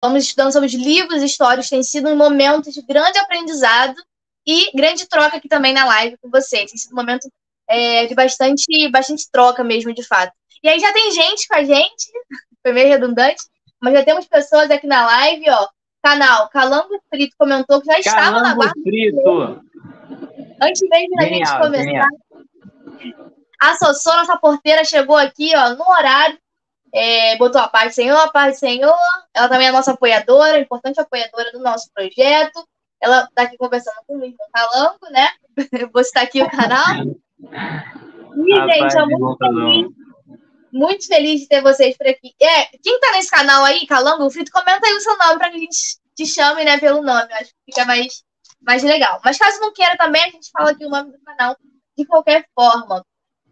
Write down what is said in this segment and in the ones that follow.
Vamos estudando sobre os livros históricos, tem sido um momento de grande aprendizado e grande troca aqui também na live com vocês. Tem sido um momento de bastante troca mesmo, de fato. E aí já tem gente com a gente, foi meio redundante, mas já temos pessoas aqui na live, ó. Canal Calango Frito comentou que já estava na guarda. Frito. Antes mesmo da gente começar. Genial. A Sossô, nossa porteira, chegou aqui, ó, no horário. Botou a paz do Senhor. Ela também é nossa apoiadora, importante apoiadora do nosso projeto. Ela está aqui conversando com o Luiz Calango, né? Eu vou citar aqui o canal. E, gente, eu muito feliz de ter vocês por aqui. Quem está nesse canal aí, Calango Frito, comenta aí o seu nome para que a gente te chame, né, pelo nome. Eu acho que fica mais legal. Mas caso não queira também, a gente fala aqui o nome do canal de qualquer forma.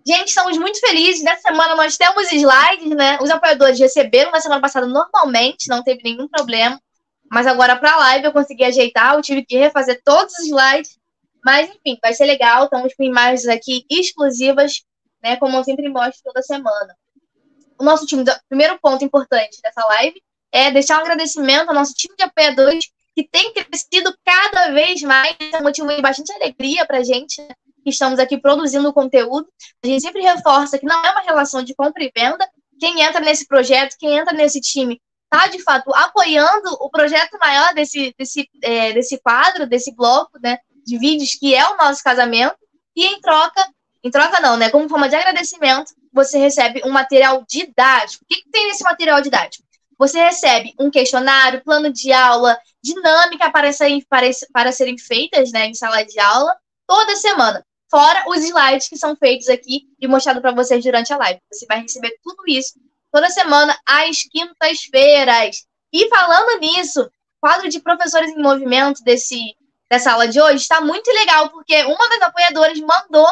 Gente, estamos muito felizes. Nessa semana nós temos slides, né? Os apoiadores receberam na semana passada normalmente, não teve nenhum problema. Mas agora para a live eu consegui ajeitar, eu tive que refazer todos os slides. Mas, enfim, vai ser legal. Estamos com imagens aqui exclusivas, né? Como eu sempre mostro toda semana. O nosso time, primeiro ponto importante dessa live é deixar um agradecimento ao nosso time de apoiadores que tem crescido cada vez mais. É um motivo de bastante alegria para a gente, né? Que estamos aqui produzindo conteúdo. A gente sempre reforça que não é uma relação de compra e venda. Quem entra nesse projeto, quem entra nesse time, está, de fato, apoiando o projeto maior desse quadro, desse bloco, né, de vídeos, que é o nosso casamento. E em troca não, né, como forma de agradecimento, você recebe um material didático. O que tem nesse material didático? Você recebe um questionário, plano de aula, dinâmica para serem feitas, né, em sala de aula, toda semana. Fora os slides que são feitos aqui e mostrados para vocês durante a live. Você vai receber tudo isso toda semana, às quintas-feiras. E falando nisso, o quadro de professores em movimento dessa aula de hoje está muito legal, porque uma das apoiadoras mandou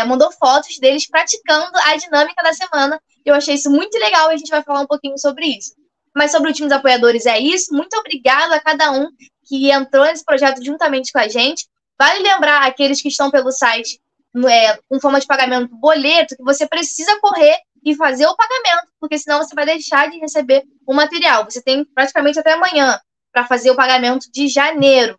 mandou fotos deles praticando a dinâmica da semana. Eu achei isso muito legal e a gente vai falar um pouquinho sobre isso. Mas sobre o time dos apoiadores é isso. Muito obrigada a cada um que entrou nesse projeto juntamente com a gente. Vale lembrar aqueles que estão pelo site com forma de pagamento boleto, que você precisa correr e fazer o pagamento, porque senão você vai deixar de receber o material. Você tem praticamente até amanhã para fazer o pagamento de janeiro.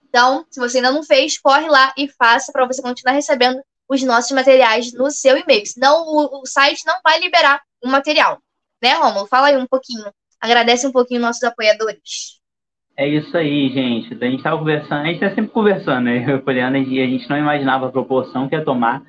Então, se você ainda não fez, corre lá e faça para você continuar recebendo os nossos materiais no seu e-mail. Senão o site não vai liberar o material. Né, Rômulo? Fala aí um pouquinho. Agradece um pouquinho nossos apoiadores. É isso aí, gente. A gente estava conversando, a gente está sempre conversando, né? Eu olhando, e a gente não imaginava a proporção que ia tomar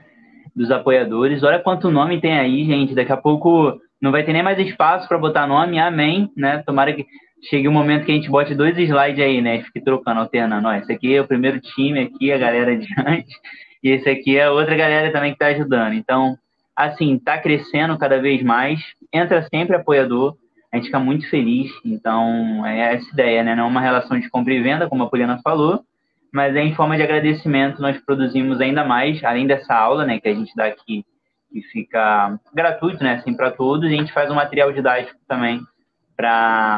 dos apoiadores. Olha quanto nome tem aí, gente. Daqui a pouco não vai ter nem mais espaço para botar nome. Amém, né? Tomara que chegue um momento que a gente bote 2 slides aí, né? Fique trocando, alternando. Ó, esse aqui é o primeiro time aqui, a galera adiante. E esse aqui é a outra galera também que está ajudando. Então, assim, está crescendo cada vez mais. Entra sempre apoiador. A gente fica muito feliz. Então, é essa ideia, né? Não é uma relação de compra e venda, como a Poliana falou, mas em forma de agradecimento nós produzimos ainda mais, além dessa aula, né, que a gente dá aqui, que fica gratuito, né, assim, para todos, e a gente faz um material didático também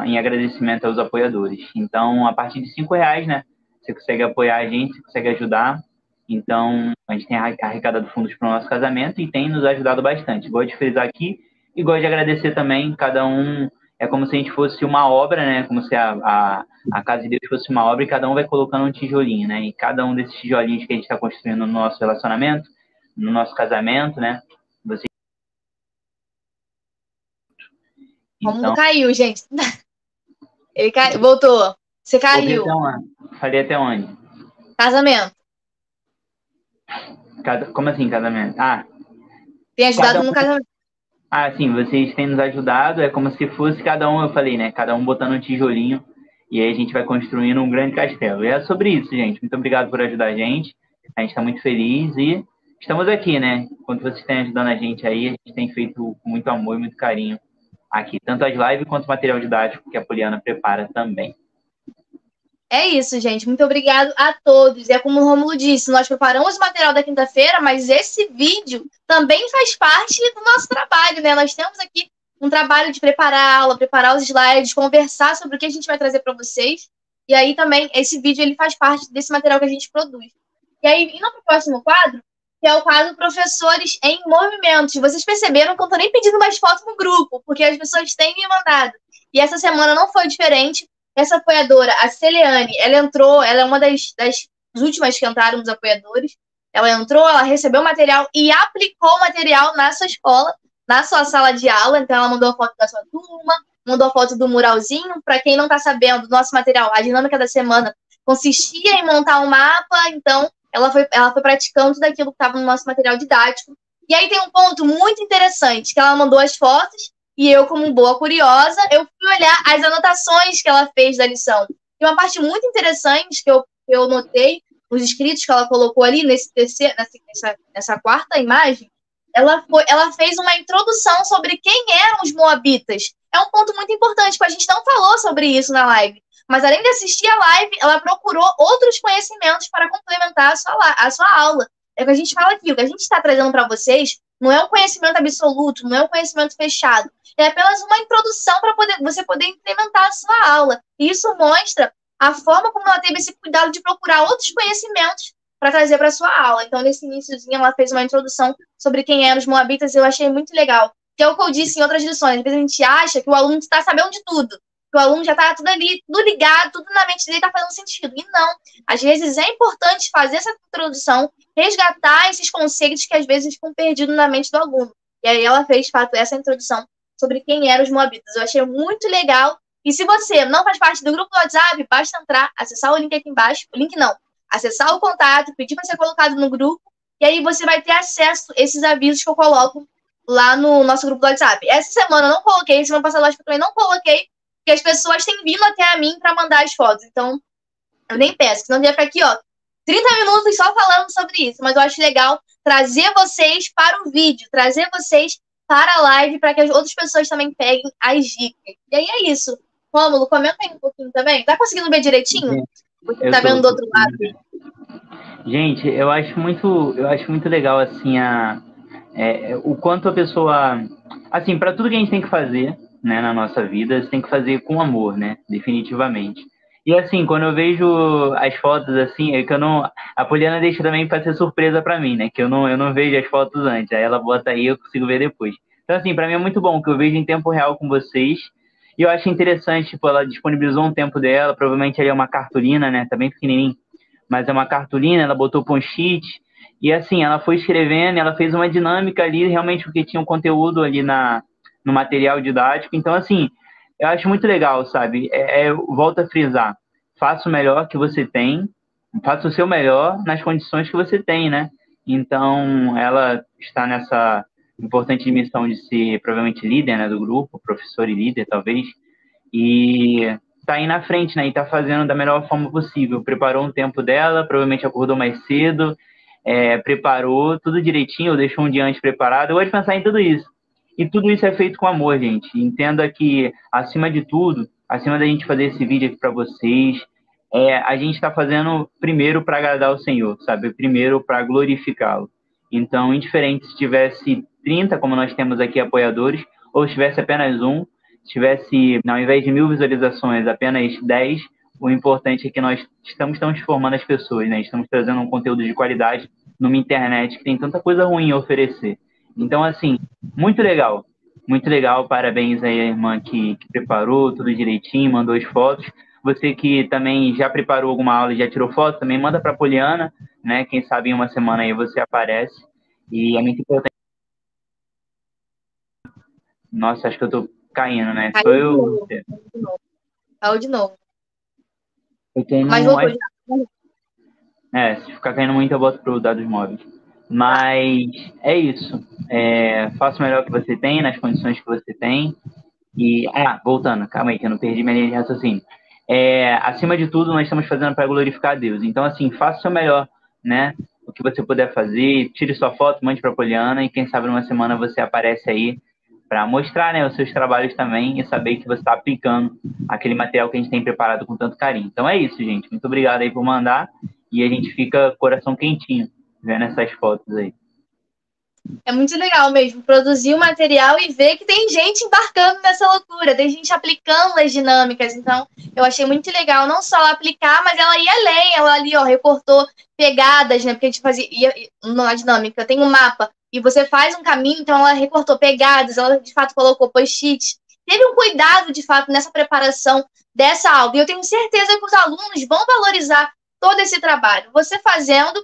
em agradecimento aos apoiadores. Então, a partir de R$5, né, você consegue apoiar a gente, você consegue ajudar. Então, a gente tem arrecadado fundos para o nosso casamento e tem nos ajudado bastante. Gosto de frisar aqui e gosto de agradecer também cada um. É como se a gente fosse uma obra, né? Como se a casa de Deus fosse uma obra e cada um vai colocando um tijolinho, né? E cada um desses tijolinhos que a gente está construindo no nosso relacionamento, no nosso casamento, né? Então, caiu, gente. Ele caiu, voltou. Você caiu. Falei até onde? Casamento. Como assim, casamento? Tem ajudado no casamento. Sim, vocês têm nos ajudado, é como se fosse cada um, eu falei, né? Cada um botando um tijolinho e aí a gente vai construindo um grande castelo. E é sobre isso, gente. Muito obrigado por ajudar a gente está muito feliz e estamos aqui, né? Enquanto vocês estão ajudando a gente aí, a gente tem feito com muito amor e muito carinho aqui, tanto as lives quanto o material didático que a Poliana prepara também. É isso, gente. Muito obrigado a todos. E é como o Rômulo disse, nós preparamos o material da quinta-feira, mas esse vídeo também faz parte do nosso trabalho, né? Nós temos aqui um trabalho de preparar a aula, preparar os slides, conversar sobre o que a gente vai trazer para vocês. E aí também, esse vídeo ele faz parte desse material que a gente produz. E aí, indo para o próximo quadro, que é o quadro Professores em Movimentos. Vocês perceberam que eu não tô nem pedindo mais fotos no grupo, porque as pessoas têm me mandado. E essa semana não foi diferente. Essa apoiadora, a Celiane, ela entrou, ela é uma das últimas que entraram nos apoiadores. Ela entrou, ela recebeu o material e aplicou o material na sua escola, na sua sala de aula. Então, ela mandou a foto da sua turma, mandou a foto do muralzinho. Para quem não está sabendo, nosso material, a dinâmica da semana, consistia em montar um mapa. Então, ela foi praticando tudo aquilo que estava no nosso material didático. E aí tem um ponto muito interessante, que ela mandou as fotos e eu, como boa curiosa, eu fui olhar as anotações que ela fez da lição. E uma parte muito interessante que eu notei nos escritos que ela colocou ali nessa quarta imagem, ela fez uma introdução sobre quem eram os moabitas. É um ponto muito importante, porque a gente não falou sobre isso na live. Mas além de assistir a live, ela procurou outros conhecimentos para complementar a sua aula. É o que a gente fala aqui, o que a gente está trazendo para vocês não é um conhecimento absoluto, não é um conhecimento fechado. É apenas uma introdução para você poder implementar a sua aula. E isso mostra a forma como ela teve esse cuidado de procurar outros conhecimentos para trazer para a sua aula. Então, nesse iníciozinho, ela fez uma introdução sobre quem eram os moabitas e eu achei muito legal. Que é o que eu disse em outras lições. Às vezes a gente acha que o aluno está sabendo de tudo. Que o aluno já está tudo ali, tudo ligado, tudo na mente dele está fazendo sentido. E não. Às vezes é importante fazer essa introdução, resgatar esses conceitos que às vezes ficam perdidos na mente do aluno. E aí ela fez, de fato, essa introdução sobre quem eram os moabitas. Eu achei muito legal. E se você não faz parte do grupo do WhatsApp, basta entrar, acessar o link aqui embaixo. O link não. Acessar o contato, pedir para ser colocado no grupo. E aí você vai ter acesso a esses avisos que eu coloco lá no nosso grupo do WhatsApp. Essa semana eu não coloquei, semana passada eu acho que eu também não coloquei, porque as pessoas têm vindo até a mim para mandar as fotos. Então, eu nem peço, senão eu ia ficar aqui, 30 minutos só falando sobre isso. Mas eu acho legal trazer vocês para o vídeo, trazer vocês para a live, para que as outras pessoas também peguem as dicas. E aí é isso. Rômulo, comenta aí um pouquinho também. Tá conseguindo ver direitinho? Você tá vendo do outro lado. Gente, eu acho muito legal, assim, o quanto a pessoa... Assim, para tudo que a gente tem que fazer, né, na nossa vida, você tem que fazer com amor, né? Definitivamente. E, assim, quando eu vejo as fotos, assim, é que eu não... A Poliana deixa também para ser surpresa para mim, né? Que eu não vejo as fotos antes. Aí ela bota aí e eu consigo ver depois. Então, assim, para mim é muito bom que eu vejo em tempo real com vocês. E eu acho interessante, tipo, ela disponibilizou um tempo dela, provavelmente ali é uma cartolina, né? Tá bem pequenininho, mas é uma cartolina, ela botou post-it, e assim, ela foi escrevendo, ela fez uma dinâmica ali, realmente, porque tinha um conteúdo ali no material didático. Então, assim, eu acho muito legal, sabe? Volto a frisar, faça o melhor que você tem, faça o seu melhor nas condições que você tem, né? Então, ela está nessa importante missão de ser, provavelmente, líder, né, do grupo, professor e líder, talvez, e tá aí na frente, né, e tá fazendo da melhor forma possível. Preparou um tempo dela, provavelmente acordou mais cedo, preparou tudo direitinho, ou deixou um dia antes preparado. Eu gosto de pensar em tudo isso. E tudo isso é feito com amor, gente. Entenda que, acima de tudo, acima da gente fazer esse vídeo aqui para vocês, a gente está fazendo primeiro para agradar o Senhor, sabe? Primeiro para glorificá-lo. Então, indiferente se tivesse 30, como nós temos aqui, apoiadores, ou se tivesse apenas um, se tivesse, ao invés de 1000 visualizações, apenas 10, o importante é que nós estamos transformando as pessoas, né? Estamos trazendo um conteúdo de qualidade numa internet que tem tanta coisa ruim a oferecer. Então, assim, muito legal. Muito legal. Parabéns aí à irmã que preparou tudo direitinho, mandou as fotos. Você que também já preparou alguma aula e já tirou foto, também manda para a Poliana, né? Quem sabe em uma semana aí você aparece. E é muito importante. Nossa, acho que eu tô caindo, né? Caiu Sou de eu. novo. Caiu de novo. Eu tenho Mas voltou já. se ficar caindo muito, eu boto pro dados móveis. Mas é isso. Faça o melhor que você tem, nas condições que você tem. E, voltando, calma aí, que eu não perdi minha linha de raciocínio. Acima de tudo, nós estamos fazendo para glorificar a Deus. Então, assim, faça o seu melhor, né? O que você puder fazer, tire sua foto, mande para a Poliana e quem sabe numa semana você aparece aí para mostrar, né, os seus trabalhos também e saber que você está aplicando aquele material que a gente tem preparado com tanto carinho. Então é isso, gente. Muito obrigado aí por mandar e a gente fica coração quentinho vendo essas fotos aí. É muito legal mesmo produzir o material e ver que tem gente embarcando nessa loucura, tem gente aplicando as dinâmicas. Então, eu achei muito legal não só aplicar, mas ela ia além, ela ali, ó, recortou pegadas, né? Porque a gente fazia na dinâmica, tem um mapa e você faz um caminho, então ela recortou pegadas, ela de fato colocou post-it. Teve um cuidado, de fato, nessa preparação dessa aula. E eu tenho certeza que os alunos vão valorizar todo esse trabalho. Você fazendo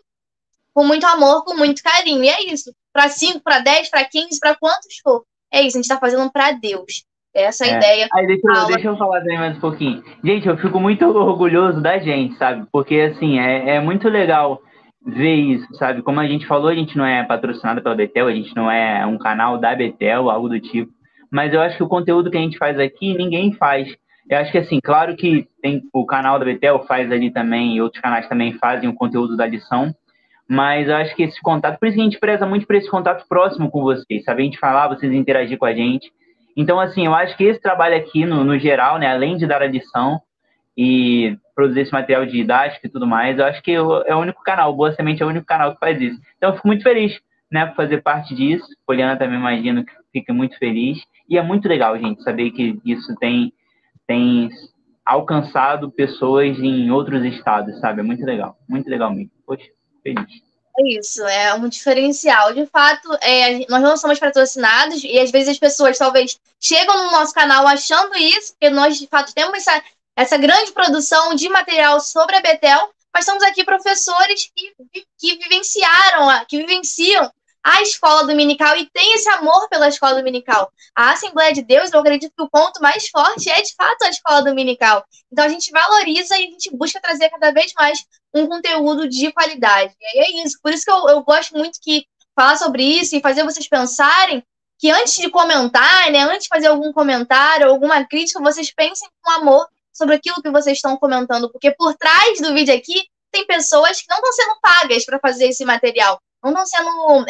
com muito amor, com muito carinho. E é isso. Para 5, para 10, para 15, para quantos for. É isso, a gente está fazendo para Deus. Essa é a ideia. Aí deixa eu falar também mais um pouquinho. Gente, eu fico muito orgulhoso da gente, sabe? Porque, assim, é muito legal ver isso, sabe? Como a gente falou, a gente não é patrocinado pela Betel, a gente não é um canal da Betel, algo do tipo. Mas eu acho que o conteúdo que a gente faz aqui, ninguém faz. Eu acho que, assim, claro que tem o canal da Betel faz ali também, e outros canais também fazem o conteúdo da lição, mas eu acho que esse contato, por isso que a gente preza muito por esse contato próximo com vocês, sabe? A gente falar, vocês interagir com a gente. Então, assim, eu acho que esse trabalho aqui, no geral, né, além de dar a lição e produzir esse material didático e tudo mais, eu acho que é o único canal, o Boa Semente é o único canal que faz isso. Então, eu fico muito feliz, né, por fazer parte disso. Poliana também imagino que fica muito feliz. E é muito legal, gente, saber que isso tem alcançado pessoas em outros estados, sabe? É muito legal mesmo. Poxa, feliz. É isso, é um diferencial. De fato, nós não somos patrocinados e às vezes as pessoas talvez chegam no nosso canal achando isso, porque nós de fato temos essa grande produção de material sobre a Betel, mas estamos aqui professores que vivenciam a escola dominical e têm esse amor pela escola dominical. A Assembleia de Deus, eu acredito que o ponto mais forte é de fato a escola dominical. Então a gente valoriza e a gente busca trazer cada vez mais um conteúdo de qualidade. E é isso. Por isso que eu gosto muito que falar sobre isso e fazer vocês pensarem que antes de comentar, né, antes de fazer algum comentário, alguma crítica, vocês pensem com amor sobre aquilo que vocês estão comentando, porque por trás do vídeo aqui tem pessoas que não estão sendo pagas para fazer esse material, não estão sendo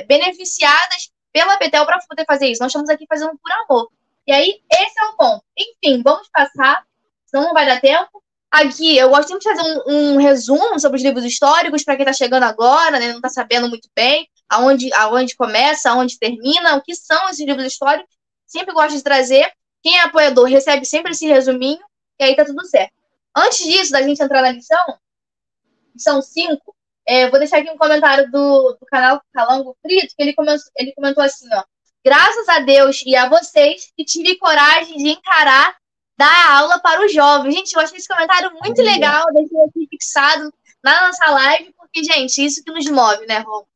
beneficiadas pela Betel para poder fazer isso. Nós estamos aqui fazendo por amor. E aí, esse é o ponto. Enfim, vamos passar, senão não vai dar tempo. Aqui, eu gosto sempre de fazer um resumo sobre os livros históricos, para quem está chegando agora, né, não está sabendo muito bem aonde começa, aonde termina, o que são esses livros históricos. Sempre gosto de trazer. Quem é apoiador recebe sempre esse resuminho, e aí tá tudo certo. Antes disso, da gente entrar na lição 5, vou deixar aqui um comentário do canal Calango Frito, que ele comentou assim, ó: graças a Deus e a vocês que tive coragem de encarar dar aula para os jovens. Gente, eu achei esse comentário muito legal, deixei aqui fixado na nossa live, porque, gente, isso que nos move, né, Rô?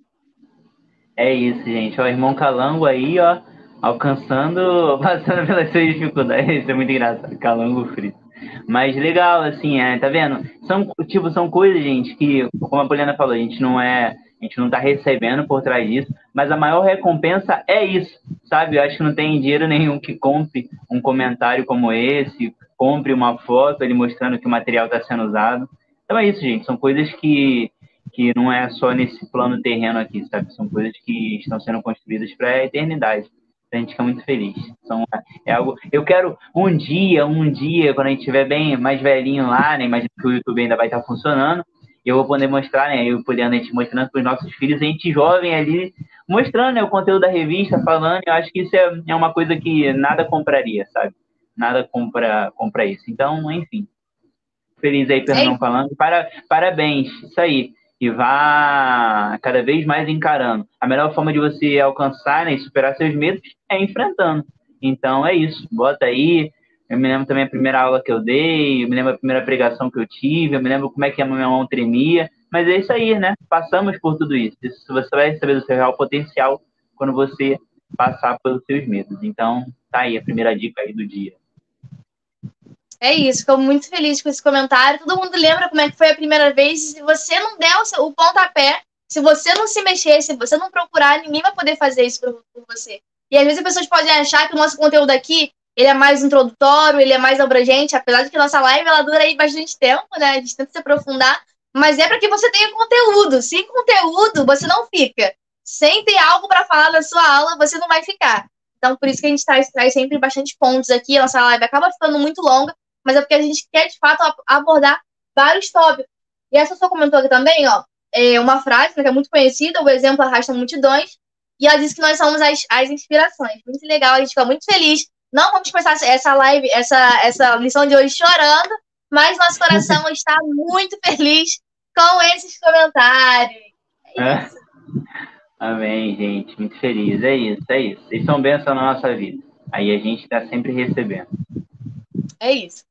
É isso, gente. O irmão Calango aí, ó, passando pelas suas dificuldades. Isso é muito engraçado, Calango frito. Mas legal, assim, tá vendo? São coisas, gente, que, como a Poliana falou, a gente não tá recebendo por trás disso, mas a maior recompensa é isso, sabe? Eu acho que não tem dinheiro nenhum que compre um comentário como esse, compre uma foto ali mostrando que o material está sendo usado. Então é isso, gente. São coisas que não é só nesse plano terreno aqui, sabe? São coisas que estão sendo construídas para a eternidade. A gente fica muito feliz. É algo. Eu quero um dia, quando a gente estiver bem mais velhinho lá, né? Imagino que o YouTube ainda vai estar funcionando. Eu vou poder mostrar, né? Eu podendo a gente mostrando para os nossos filhos, a gente jovem ali, mostrando, né, o conteúdo da revista, falando. Eu acho que isso é uma coisa que nada compraria, sabe? Nada compra isso. Então, enfim. Feliz aí pelo não falando. Parabéns. Isso aí. E vá cada vez mais encarando. A melhor forma de você alcançar, né, e superar seus medos é enfrentando. Então, é isso. Bota aí. Eu me lembro também a primeira aula que eu dei, eu me lembro a primeira pregação que eu tive, eu me lembro como é que a minha mão tremia. Mas é isso aí, né? Passamos por tudo isso. Você vai saber do seu real potencial quando você passar pelos seus medos. Então, tá aí a primeira dica aí do dia. É isso, fico muito feliz com esse comentário. Todo mundo lembra como é que foi a primeira vez. Se você não der o pontapé, se você não se mexer, se você não procurar, ninguém vai poder fazer isso por você. E às vezes as pessoas podem achar que o nosso conteúdo aqui, ele é mais introdutório, ele é mais abrangente, apesar de que a nossa live ela dura aí bastante tempo, né? A gente tenta se aprofundar, mas é para que você tenha conteúdo. Sem conteúdo, você não fica. Sem ter algo para falar na sua aula, você não vai ficar. Então, por isso que a gente traz sempre bastante pontos aqui. A nossa live acaba ficando muito longa, mas é porque a gente quer, de fato, abordar vários tópicos. E essa só comentou aqui também, ó, uma frase, né, que é muito conhecida: o exemplo arrasta multidões. E ela disse que nós somos as inspirações. Muito legal, a gente fica muito feliz. Não vamos começar essa live, essa lição de hoje chorando, mas nosso coração está muito feliz com esses comentários. É isso. Amém, gente. Muito feliz. É isso, é isso. Vocês são bênçãos na nossa vida. Aí a gente está sempre recebendo. É isso.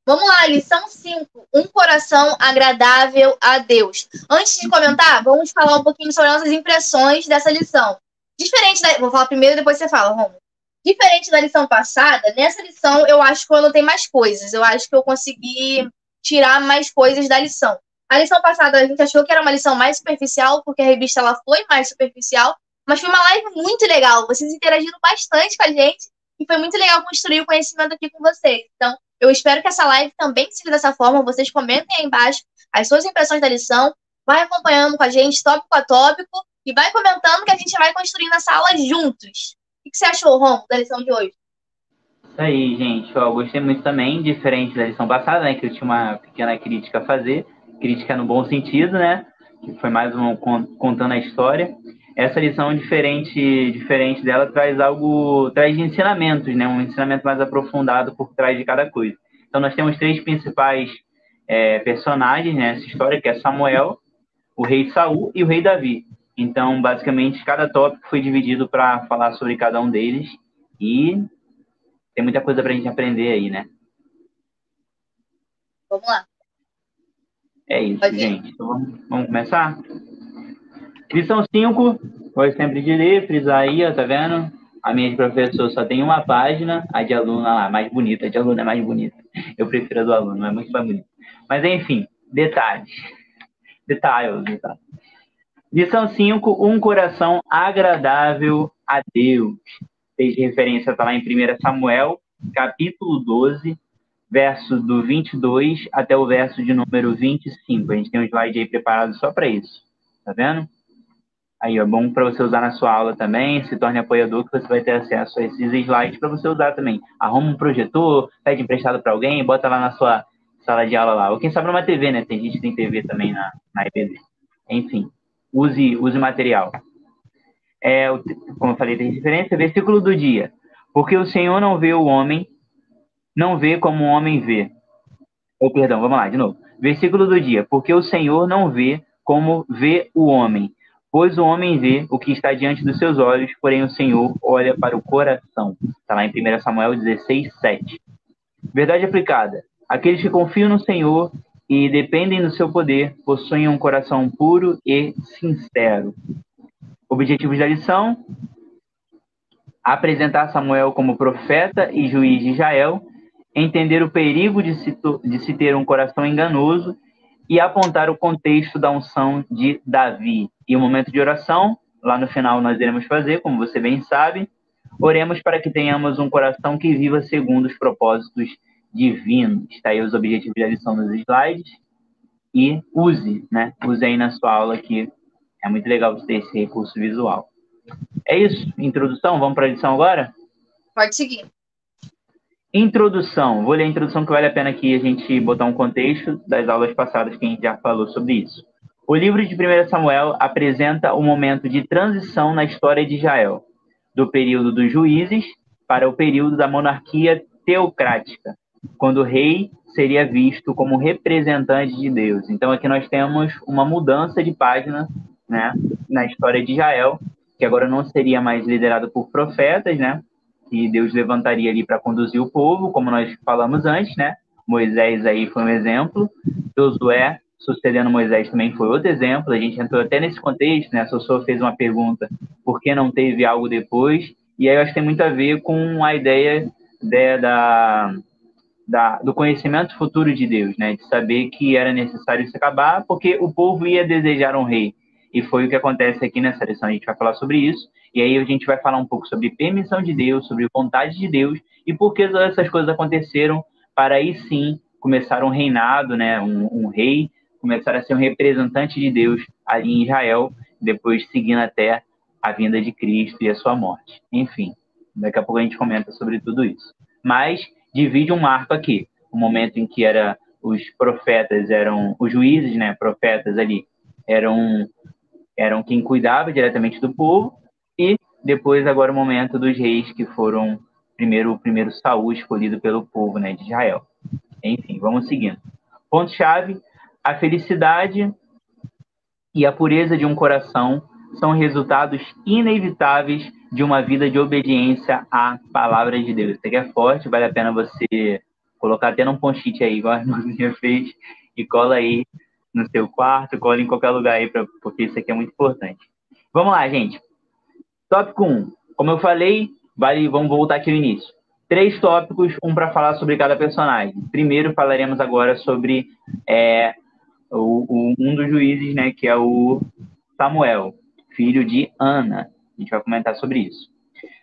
Vamos lá, lição 5. Um coração agradável a Deus. Antes de comentar, vamos falar um pouquinho sobre nossas impressões dessa lição. Diferente da... Vou falar primeiro, depois você fala, Romulo. Diferente da lição passada, nessa lição eu acho que eu anotei mais coisas. Eu acho que eu consegui tirar mais coisas da lição. A lição passada a gente achou que era uma lição mais superficial, porque a revista ela foi mais superficial, mas foi uma live muito legal. Vocês interagiram bastante com a gente e foi muito legal construir o conhecimento aqui com vocês. Então, eu espero que essa live também seja dessa forma. Vocês comentem aí embaixo as suas impressões da lição, vai acompanhando com a gente, tópico a tópico, e vai comentando que a gente vai construindo essa aula juntos. O que você achou, Romulo, da lição de hoje? Isso aí, gente. Eu gostei muito também, diferente da lição passada, né? Que eu tinha uma pequena crítica a fazer. Crítica no bom sentido, né? Que foi mais um contando a história. Essa lição diferente dela traz ensinamentos, né? Um ensinamento mais aprofundado por trás de cada coisa. Então, nós temos 3 principais personagens nessa história, que é Samuel, o rei Saul e o rei Davi. Então, basicamente, cada tópico foi dividido para falar sobre cada um deles e tem muita coisa para a gente aprender aí, né? Vamos lá. É isso, gente. Então, vamos começar? Lição 5, foi sempre de ler, frisar aí, ó, tá vendo? A minha de professor só tem uma página, a de aluna lá, mais bonita. A de aluno é mais bonita. Eu prefiro a do aluno, é muito mais bonita. Mas, enfim, detalhes. Detalhes. Lição 5, um coração agradável a Deus. Fez referência, tá lá em 1 Samuel, capítulo 12, verso do 22 até o verso de número 25. A gente tem um slide aí preparado só para isso. Tá vendo? Aí, é bom para você usar na sua aula também. Se torne apoiador, que você vai ter acesso a esses slides para você usar também. Arruma um projetor, pede emprestado para alguém, bota lá na sua sala de aula lá. Ou quem sabe numa TV, né? Tem gente que tem TV também na EPD. Enfim, use material. Como eu falei, tem diferença. Versículo do dia. Porque o Senhor não vê o homem, não vê como o homem vê. Perdão, vamos lá, de novo. Versículo do dia. Porque o Senhor não vê como vê o homem. Pois o homem vê o que está diante dos seus olhos, porém o Senhor olha para o coração. Está lá em 1 Samuel 16, 7. Verdade aplicada. Aqueles que confiam no Senhor e dependem do seu poder, possuem um coração puro e sincero. Objetivos da lição: apresentar Samuel como profeta e juiz de Israel, entender o perigo de se ter um coração enganoso e apontar o contexto da unção de Davi. E o momento de oração, lá no final nós iremos fazer, como você bem sabe. Oremos para que tenhamos um coração que viva segundo os propósitos divinos. Está aí os objetivos da lição nos slides. E use, né? Use aí na sua aula, que é muito legal você ter esse recurso visual. É isso? Introdução? Vamos para a lição agora? Pode seguir. Introdução. Vou ler a introdução, que vale a pena aqui a gente botar um contexto das aulas passadas que a gente já falou sobre isso. O livro de 1 Samuel apresenta o momento de transição na história de Israel, do período dos juízes para o período da monarquia teocrática, quando o rei seria visto como representante de Deus. Então aqui nós temos uma mudança de página, né, na história de Israel, que agora não seria mais liderado por profetas, né, que Deus levantaria ali para conduzir o povo, como nós falamos antes, né? Moisés aí foi um exemplo, Josué sucedendo Moisés também foi outro exemplo. A gente entrou até nesse contexto, né? A Sossô fez uma pergunta, por que não teve algo depois? E aí eu acho que tem muito a ver com a ideia do conhecimento futuro de Deus, né? De saber que era necessário isso acabar, porque o povo ia desejar um rei. E foi o que acontece aqui nessa lição. A gente vai falar sobre isso. E aí a gente vai falar um pouco sobre permissão de Deus, sobre vontade de Deus e por que todas essas coisas aconteceram para aí sim começar um reinado, né? Um rei, começar a ser um representante de Deus ali em Israel, depois seguindo até a vinda de Cristo e a sua morte. Enfim, daqui a pouco a gente comenta sobre tudo isso. Mas divide um marco aqui, o momento em que os profetas eram, os juízes, né? Profetas ali eram quem cuidava diretamente do povo, e depois agora o momento dos reis que foram o primeiro Saul escolhido pelo povo, né, de Israel. Enfim, vamos seguindo. Ponto-chave: a felicidade e a pureza de um coração são resultados inevitáveis de uma vida de obediência à palavra de Deus. Isso aqui é forte, vale a pena você colocar até num post-it aí, igual a irmãzinha fez, e cola aí no seu quarto, cola em qualquer lugar aí, porque isso aqui é muito importante. Vamos lá, gente. Tópico 1. Como eu falei, vamos voltar aqui no início. 3 tópicos, um para falar sobre cada personagem. Primeiro, falaremos agora sobre um dos juízes, né, que é o Samuel, filho de Ana. A gente vai comentar sobre isso.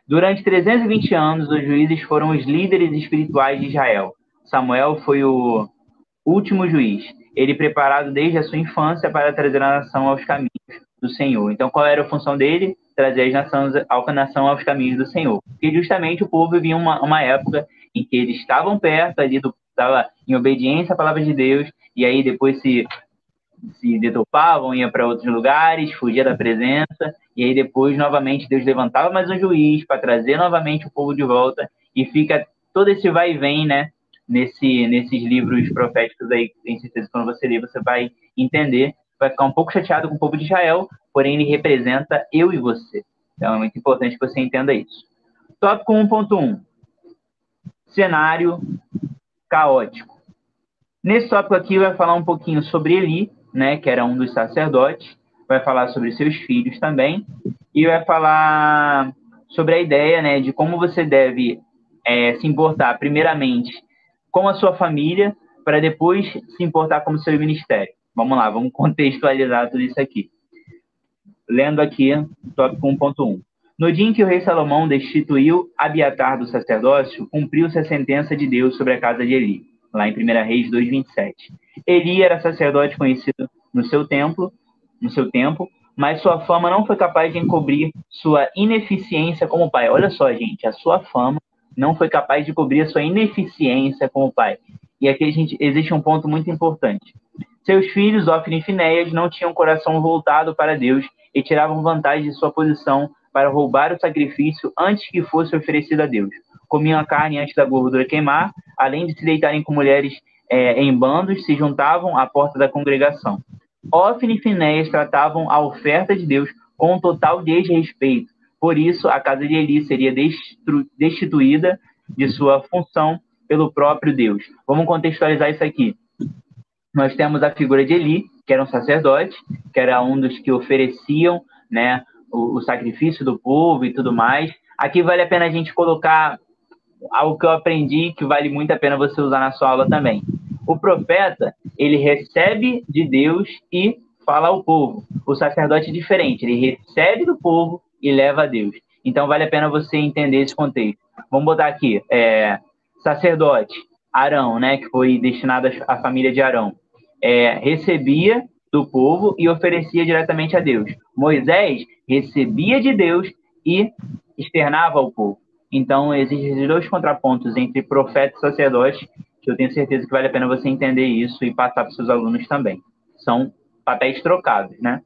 Durante 320 anos, os juízes foram os líderes espirituais de Israel. Samuel foi o último juiz. Ele preparado desde a sua infância para trazer a nação aos caminhos do Senhor. Então, qual era a função dele? Trazer a nação aos caminhos do Senhor. Porque justamente o povo vivia uma época em que eles estavam perto ali, estava em obediência à palavra de Deus, e aí depois se deturpavam, ia para outros lugares, fugia da presença, e aí depois novamente Deus levantava mais um juiz para trazer novamente o povo de volta, e fica todo esse vai e vem, né, nesses livros proféticos aí, tenho certeza que quando você ler você vai entender, vai ficar um pouco chateado com o povo de Israel, porém ele representa eu e você. Então é muito importante que você entenda isso. Tópico 1.1. Cenário caótico. Nesse tópico aqui vai falar um pouquinho sobre Eli, né, que era um dos sacerdotes, vai falar sobre seus filhos também, e vai falar sobre a ideia, né, de como você deve se importar primeiramente com a sua família, para depois se importar com o seu ministério. Vamos lá, vamos contextualizar tudo isso aqui. Lendo aqui, tópico 1.1. No dia em que o rei Salomão destituiu Abiatar do sacerdócio, cumpriu-se a sentença de Deus sobre a casa de Eli, lá em 1 Reis 2:27. Eli era sacerdote conhecido no seu tempo, mas sua fama não foi capaz de encobrir sua ineficiência como pai. Olha só, gente, a sua fama não foi capaz de cobrir a sua ineficiência como pai. E aqui existe um ponto muito importante. Seus filhos, Ofni e Finéias, não tinham coração voltado para Deus e tiravam vantagem de sua posição para roubar o sacrifício antes que fosse oferecido a Deus. Comiam a carne antes da gordura queimar, além de se deitarem com mulheres em bandos, se juntavam à porta da congregação. Ofni e Finéias tratavam a oferta de Deus com um total desrespeito. Por isso, a casa de Eli seria destituída de sua função pelo próprio Deus. Vamos contextualizar isso aqui. Nós temos a figura de Eli, que era um sacerdote, que era um dos que ofereciam, né, o sacrifício do povo e tudo mais. Aqui vale a pena a gente colocar algo que eu aprendi, que vale muito a pena você usar na sua aula também. O profeta, ele recebe de Deus e fala ao povo. O sacerdote é diferente, ele recebe do povo e leva a Deus. Então vale a pena você entender esse contexto. Vamos botar aqui, sacerdote, Arão, né, que foi destinado à família de Arão, recebia do povo e oferecia diretamente a Deus. Moisés recebia de Deus e externava ao povo. Então, existem 2 contrapontos entre profeta e sacerdote, que eu tenho certeza que vale a pena você entender isso e passar para os seus alunos também. São papéis trocados, né?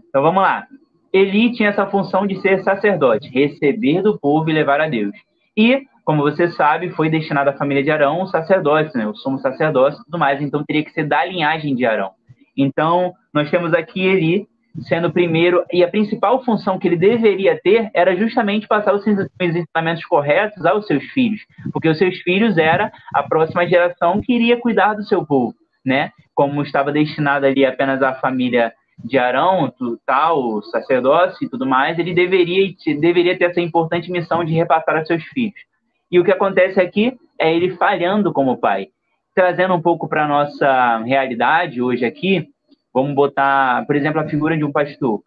Então, vamos lá. Eli tinha essa função de ser sacerdote, receber do povo e levar a Deus. E, como você sabe, foi destinado à família de Arão o sacerdote, né? O sumo sacerdócio e tudo mais, então teria que ser da linhagem de Arão. Então, nós temos aqui Eli sendo o primeiro, e a principal função que ele deveria ter era justamente passar os ensinamentos corretos aos seus filhos, porque os seus filhos era a próxima geração que iria cuidar do seu povo, né? Como estava destinado ali apenas à família de Arão, tal, sacerdócio e tudo mais, ele deveria ter essa importante missão de repassar a seus filhos. E o que acontece aqui é ele falhando como pai. Trazendo um pouco para a nossa realidade hoje aqui, vamos botar, por exemplo, a figura de um pastor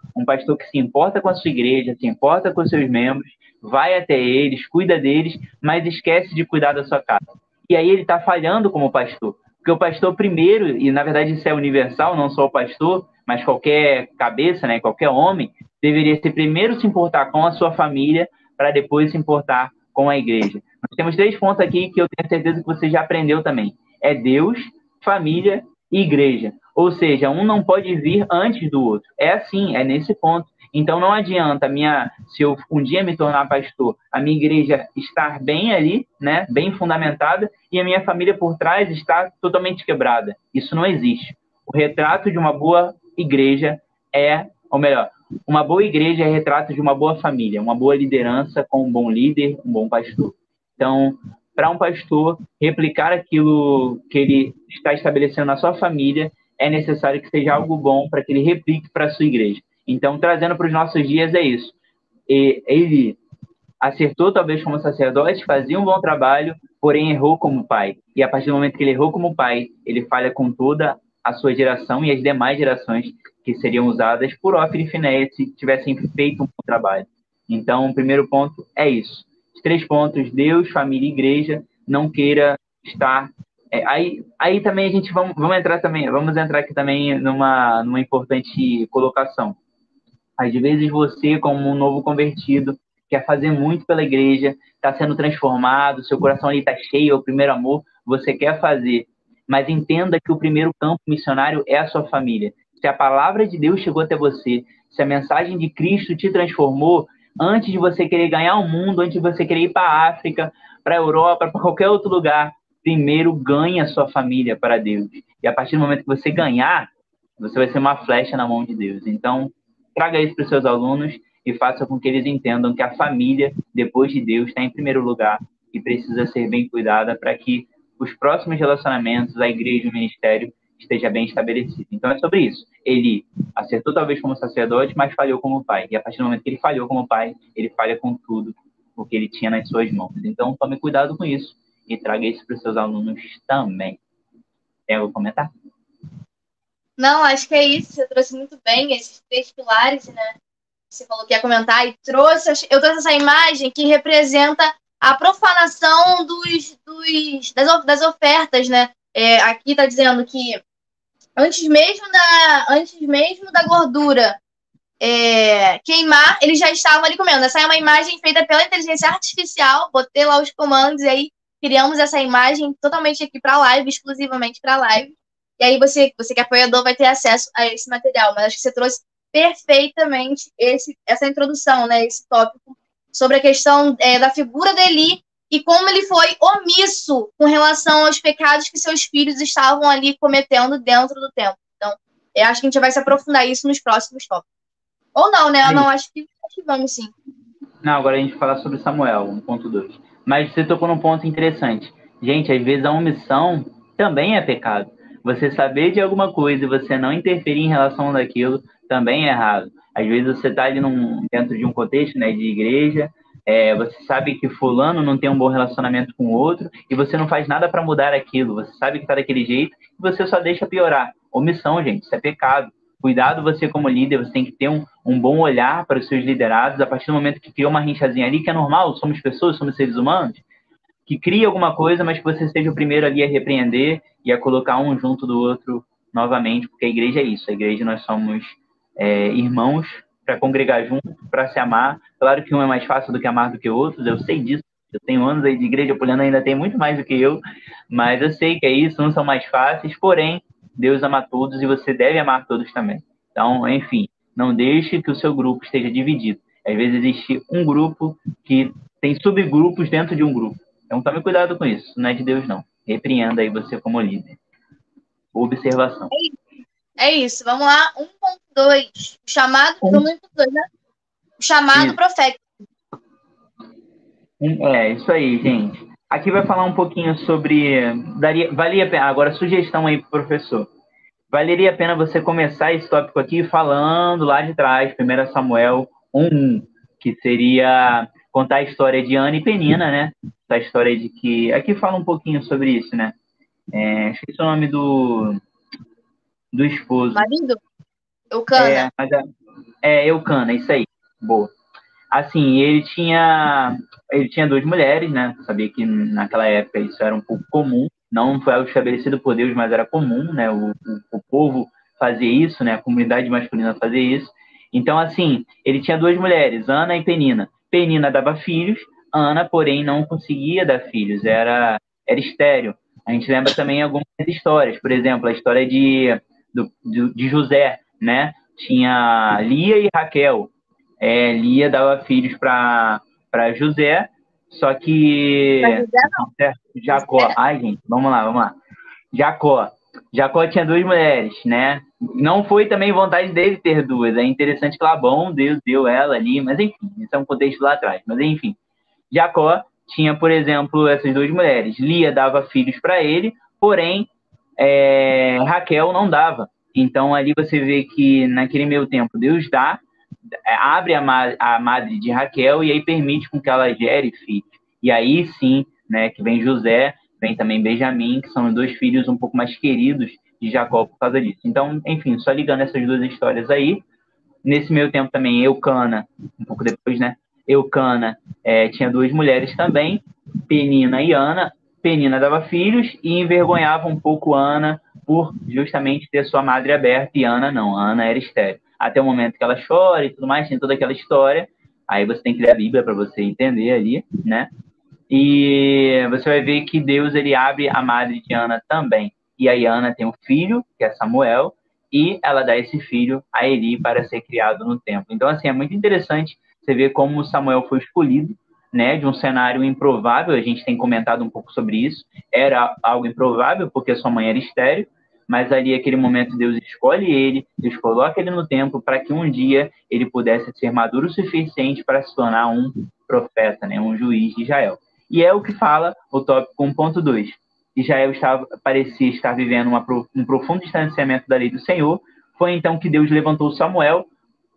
que se importa com a sua igreja, se importa com os seus membros, vai até eles, cuida deles, mas esquece de cuidar da sua casa. E aí ele está falhando como pastor, porque o pastor primeiro, e na verdade isso é universal, não só o pastor, mas qualquer cabeça, né, qualquer homem, deveria ser primeiro se importar com a sua família, para depois se importar com a igreja. Nós temos 3 pontos aqui que eu tenho certeza que você já aprendeu também. É Deus, família e igreja. Ou seja, um não pode vir antes do outro. É assim, é nesse ponto. Então não adianta se eu um dia me tornar pastor, a minha igreja estar bem ali, né, bem fundamentada, e a minha família por trás estar totalmente quebrada. Isso não existe. O retrato de uma boa igreja ou melhor, uma boa igreja é retrato de uma boa família, uma boa liderança com um bom líder, um bom pastor. Então, para um pastor replicar aquilo que ele está estabelecendo na sua família, é necessário que seja algo bom para que ele replique para a sua igreja. Então, trazendo para os nossos dias é isso. Ele acertou talvez como sacerdote, fazia um bom trabalho, porém errou como pai. E a partir do momento que ele errou como pai, ele falha com toda a sua geração e as demais gerações que seriam usadas por Hófini e Finéias se tivessem feito um bom trabalho. Então, o primeiro ponto é isso. Os 3 pontos, Deus, família e igreja, não queira estar... Aí também a gente vamos entrar aqui também numa importante colocação. Às vezes você, como um novo convertido, quer fazer muito pela igreja, está sendo transformado, seu coração ali está cheio, é o primeiro amor, você quer fazer, mas entenda que o primeiro campo missionário é a sua família. Se a palavra de Deus chegou até você, se a mensagem de Cristo te transformou, antes de você querer ganhar o mundo, antes de você querer ir para a África, para a Europa, para qualquer outro lugar, primeiro ganhe a sua família para Deus. E a partir do momento que você ganhar, você vai ser uma flecha na mão de Deus. Então, traga isso para os seus alunos e faça com que eles entendam que a família, depois de Deus, está em primeiro lugar e precisa ser bem cuidada para que os próximos relacionamentos, a igreja e o ministério, esteja bem estabelecido. Então, é sobre isso. Ele acertou talvez como sacerdote, mas falhou como pai. E a partir do momento que ele falhou como pai, ele falha com tudo o que ele tinha nas suas mãos. Então, tome cuidado com isso e traga isso para os seus alunos também. Tem algo a comentar? Não, acho que é isso. Você trouxe muito bem esses 3 pilares, né? Você falou que ia comentar e eu trouxe essa imagem que representa a profanação das ofertas, né? Aqui está dizendo que antes mesmo da gordura queimar, eles já estavam ali comendo. Essa é uma imagem feita pela inteligência artificial. Botei lá os comandos e aí criamos essa imagem totalmente aqui para live, exclusivamente para live. E aí você que é apoiador vai ter acesso a esse material. Mas acho que você trouxe perfeitamente essa introdução, né? Esse tópico sobre a questão da figura de Eli e como ele foi omisso com relação aos pecados que seus filhos estavam ali cometendo dentro do templo. Então, eu acho que a gente vai se aprofundar isso nos próximos tópicos. Ou não, né? Eu não acho que vamos sim. Não, agora a gente fala sobre Samuel, 1.2. Mas você tocou num ponto interessante. Gente, às vezes a omissão também é pecado. Você saber de alguma coisa e você não interferir em relação daquilo também é errado. Às vezes você está ali dentro de um contexto, né, de igreja, você sabe que fulano não tem um bom relacionamento com o outro e você não faz nada para mudar aquilo. Você sabe que está daquele jeito e você só deixa piorar. Omissão, gente, isso é pecado. Cuidado, você como líder, você tem que ter um bom olhar para os seus liderados. A partir do momento que criou uma rinchazinha ali, que é normal, somos pessoas, somos seres humanos, que cria alguma coisa, mas que você seja o primeiro ali a repreender e a colocar um junto do outro novamente, porque a igreja é isso. A igreja, nós somos irmãos para congregar junto, para se amar. Claro que um é mais fácil do que amar do que outros, eu sei disso. Eu tenho anos aí de igreja, a Poliana ainda tem muito mais do que eu, mas eu sei que é isso, uns são mais fáceis, porém, Deus ama todos e você deve amar todos também. Então, enfim, não deixe que o seu grupo esteja dividido. Às vezes existe um grupo que tem subgrupos dentro de um grupo. Então, tome cuidado com isso. Não é de Deus, não. Repreenda aí você como líder. Observação. É isso. Vamos lá. 1.2. O chamado... Vamos 1.2, né? O chamado isso. profético. Isso aí, gente. Aqui vai falar um pouquinho sobre... Valia a pena... Agora, sugestão aí pro professor. Valeria a pena você começar esse tópico aqui falando lá de trás, 1 Samuel 1.1, que seria contar a história de Ana e Penina, né? A história de que... Aqui fala um pouquinho sobre isso, né? Esqueci o nome do esposo. Marido? Eucana. Eucana, isso aí. Boa. Assim, ele tinha 2 mulheres, né? Sabia que naquela época isso era um pouco comum. Não foi algo estabelecido por Deus, mas era comum, né? O povo fazer isso, né? A comunidade masculina fazer isso. Então, assim, ele tinha 2 mulheres, Ana e Penina. Penina dava filhos, Ana, porém, não conseguia dar filhos. Era estéril. A gente lembra também algumas histórias. Por exemplo, a história de José, né? Tinha Lia e Raquel. Lia dava filhos para José, só que Jacó, ai gente, vamos lá. Jacó tinha 2 mulheres, né? Não foi também vontade dele ter 2. É interessante que Labão, Deus deu ela ali, mas enfim, isso é um contexto lá atrás. Mas enfim, Jacó tinha, por exemplo, essas 2 mulheres. Lia dava filhos para ele, porém Raquel não dava. Então ali você vê que naquele meio tempo Deus abre a madre de Raquel e aí permite com que ela gere filhos. E aí sim, né, que vem José, vem também Benjamim, que são os 2 filhos um pouco mais queridos de Jacó por causa disso. Então, enfim, só ligando essas 2 histórias aí. Nesse meio tempo também, Eucana, um pouco depois, né? Eucana tinha 2 mulheres também, Penina e Ana. Penina dava filhos e envergonhava um pouco Ana por justamente ter sua madre aberta, e Ana não, Ana era estéril. Até o momento que ela chora e tudo mais, tem toda aquela história. Aí você tem que ler a Bíblia para você entender ali, né? E você vai ver que Deus ele abre a madre de Ana também. E aí Ana tem um filho, que é Samuel, e ela dá esse filho a Eli para ser criado no templo. Então, assim, é muito interessante você ver como Samuel foi escolhido, né, de um cenário improvável. A gente tem comentado um pouco sobre isso. Era algo improvável, porque sua mãe era estéril, mas ali, naquele momento, Deus escolhe ele, Deus coloca ele no templo para que um dia ele pudesse ser maduro o suficiente para se tornar um profeta, né, um juiz de Israel. E é o que fala o tópico 1.2. Israel parecia estar vivendo um profundo distanciamento da lei do Senhor. Foi então que Deus levantou Samuel.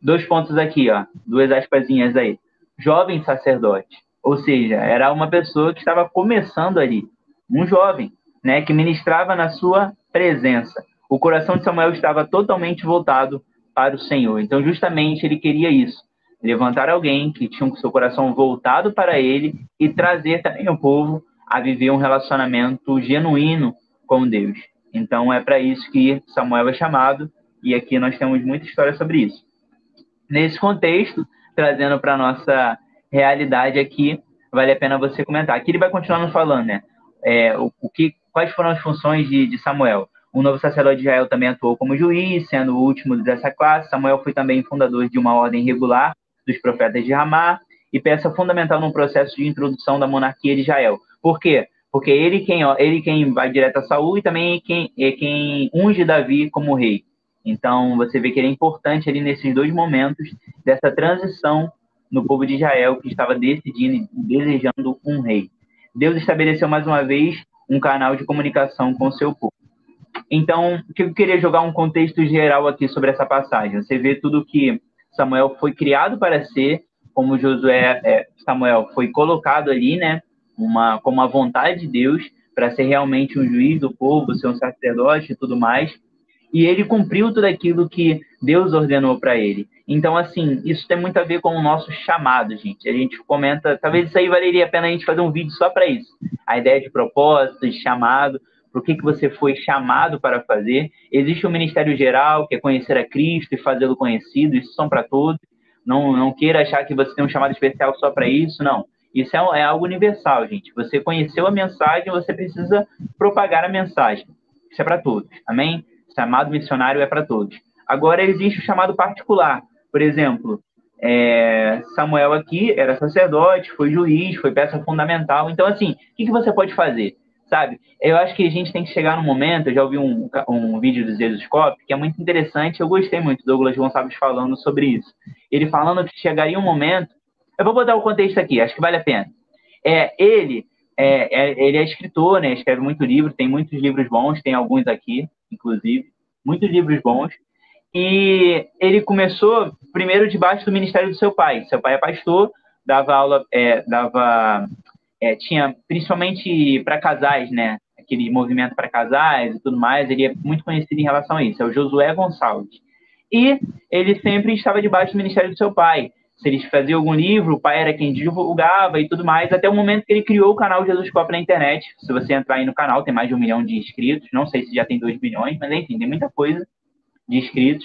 2 pontos aqui, ó, 2 aspasinhas aí. Jovem sacerdote. Ou seja, era uma pessoa que estava começando ali. Um jovem, né, que ministrava na sua presença. O coração de Samuel estava totalmente voltado para o Senhor. Então, justamente, ele queria isso. Levantar alguém que tinha o seu coração voltado para ele e trazer também o povo a viver um relacionamento genuíno com Deus. Então, é para isso que Samuel é chamado, e aqui nós temos muita história sobre isso. Nesse contexto, trazendo para a nossa realidade aqui, vale a pena você comentar. Aqui ele vai continuar nos falando, né? Quais foram as funções de Samuel? O novo sacerdote de Israel também atuou como juiz, sendo o último dessa classe. Samuel foi também fundador de uma ordem regular dos profetas de Ramá e peça fundamental no processo de introdução da monarquia de Israel. Por quê? Porque ele quem vai direto a Saul e também quem unge Davi como rei. Então, você vê que ele é importante ali nesses 2 momentos dessa transição no povo de Israel que estava decidindo e desejando um rei. Deus estabeleceu mais uma vez um canal de comunicação com o seu povo. Então, eu queria jogar um contexto geral aqui sobre essa passagem. Você vê tudo que Samuel foi criado para ser, como Samuel foi colocado ali, né, como a vontade de Deus para ser realmente um juiz do povo, ser um sacerdote e tudo mais. E ele cumpriu tudo aquilo que Deus ordenou para ele. Então, assim, isso tem muito a ver com o nosso chamado, gente. A gente comenta, talvez isso aí valeria a pena a gente fazer um vídeo só para isso. A ideia de propósito, de chamado, por que você foi chamado para fazer. Existe o ministério geral, que é conhecer a Cristo e fazê-lo conhecido, isso são para todos. Não queira achar que você tem um chamado especial só para isso, não. Isso é algo universal, gente. Você conheceu a mensagem, você precisa propagar a mensagem. Isso é para todos, amém? Chamado missionário é para todos. Agora, existe o chamado particular. Por exemplo, Samuel aqui era sacerdote, foi juiz, foi peça fundamental. Então, assim, o que você pode fazer? Sabe? Eu acho que a gente tem que chegar num momento, eu já ouvi um vídeo do Jesuscope, que é muito interessante, eu gostei muito, Douglas Gonçalves falando sobre isso. Ele falando que chegaria um momento, eu vou botar o contexto aqui, acho que vale a pena. Ele é escritor, né? Escreve muito livro, tem muitos livros bons, tem alguns aqui, inclusive, muitos livros bons. E ele começou primeiro debaixo do ministério do seu pai. Seu pai é pastor, dava aula, tinha principalmente para casais, né? Aquele movimento para casais e tudo mais. Ele é muito conhecido em relação a isso. É o Josué Gonçalves. E ele sempre estava debaixo do ministério do seu pai. Se eles faziam algum livro, o pai era quem divulgava e tudo mais, até o momento que ele criou o canal Jesuscope na internet. Se você entrar aí no canal, tem mais de 1 milhão de inscritos. Não sei se já tem 2 milhões, mas enfim, tem muita coisa de inscritos.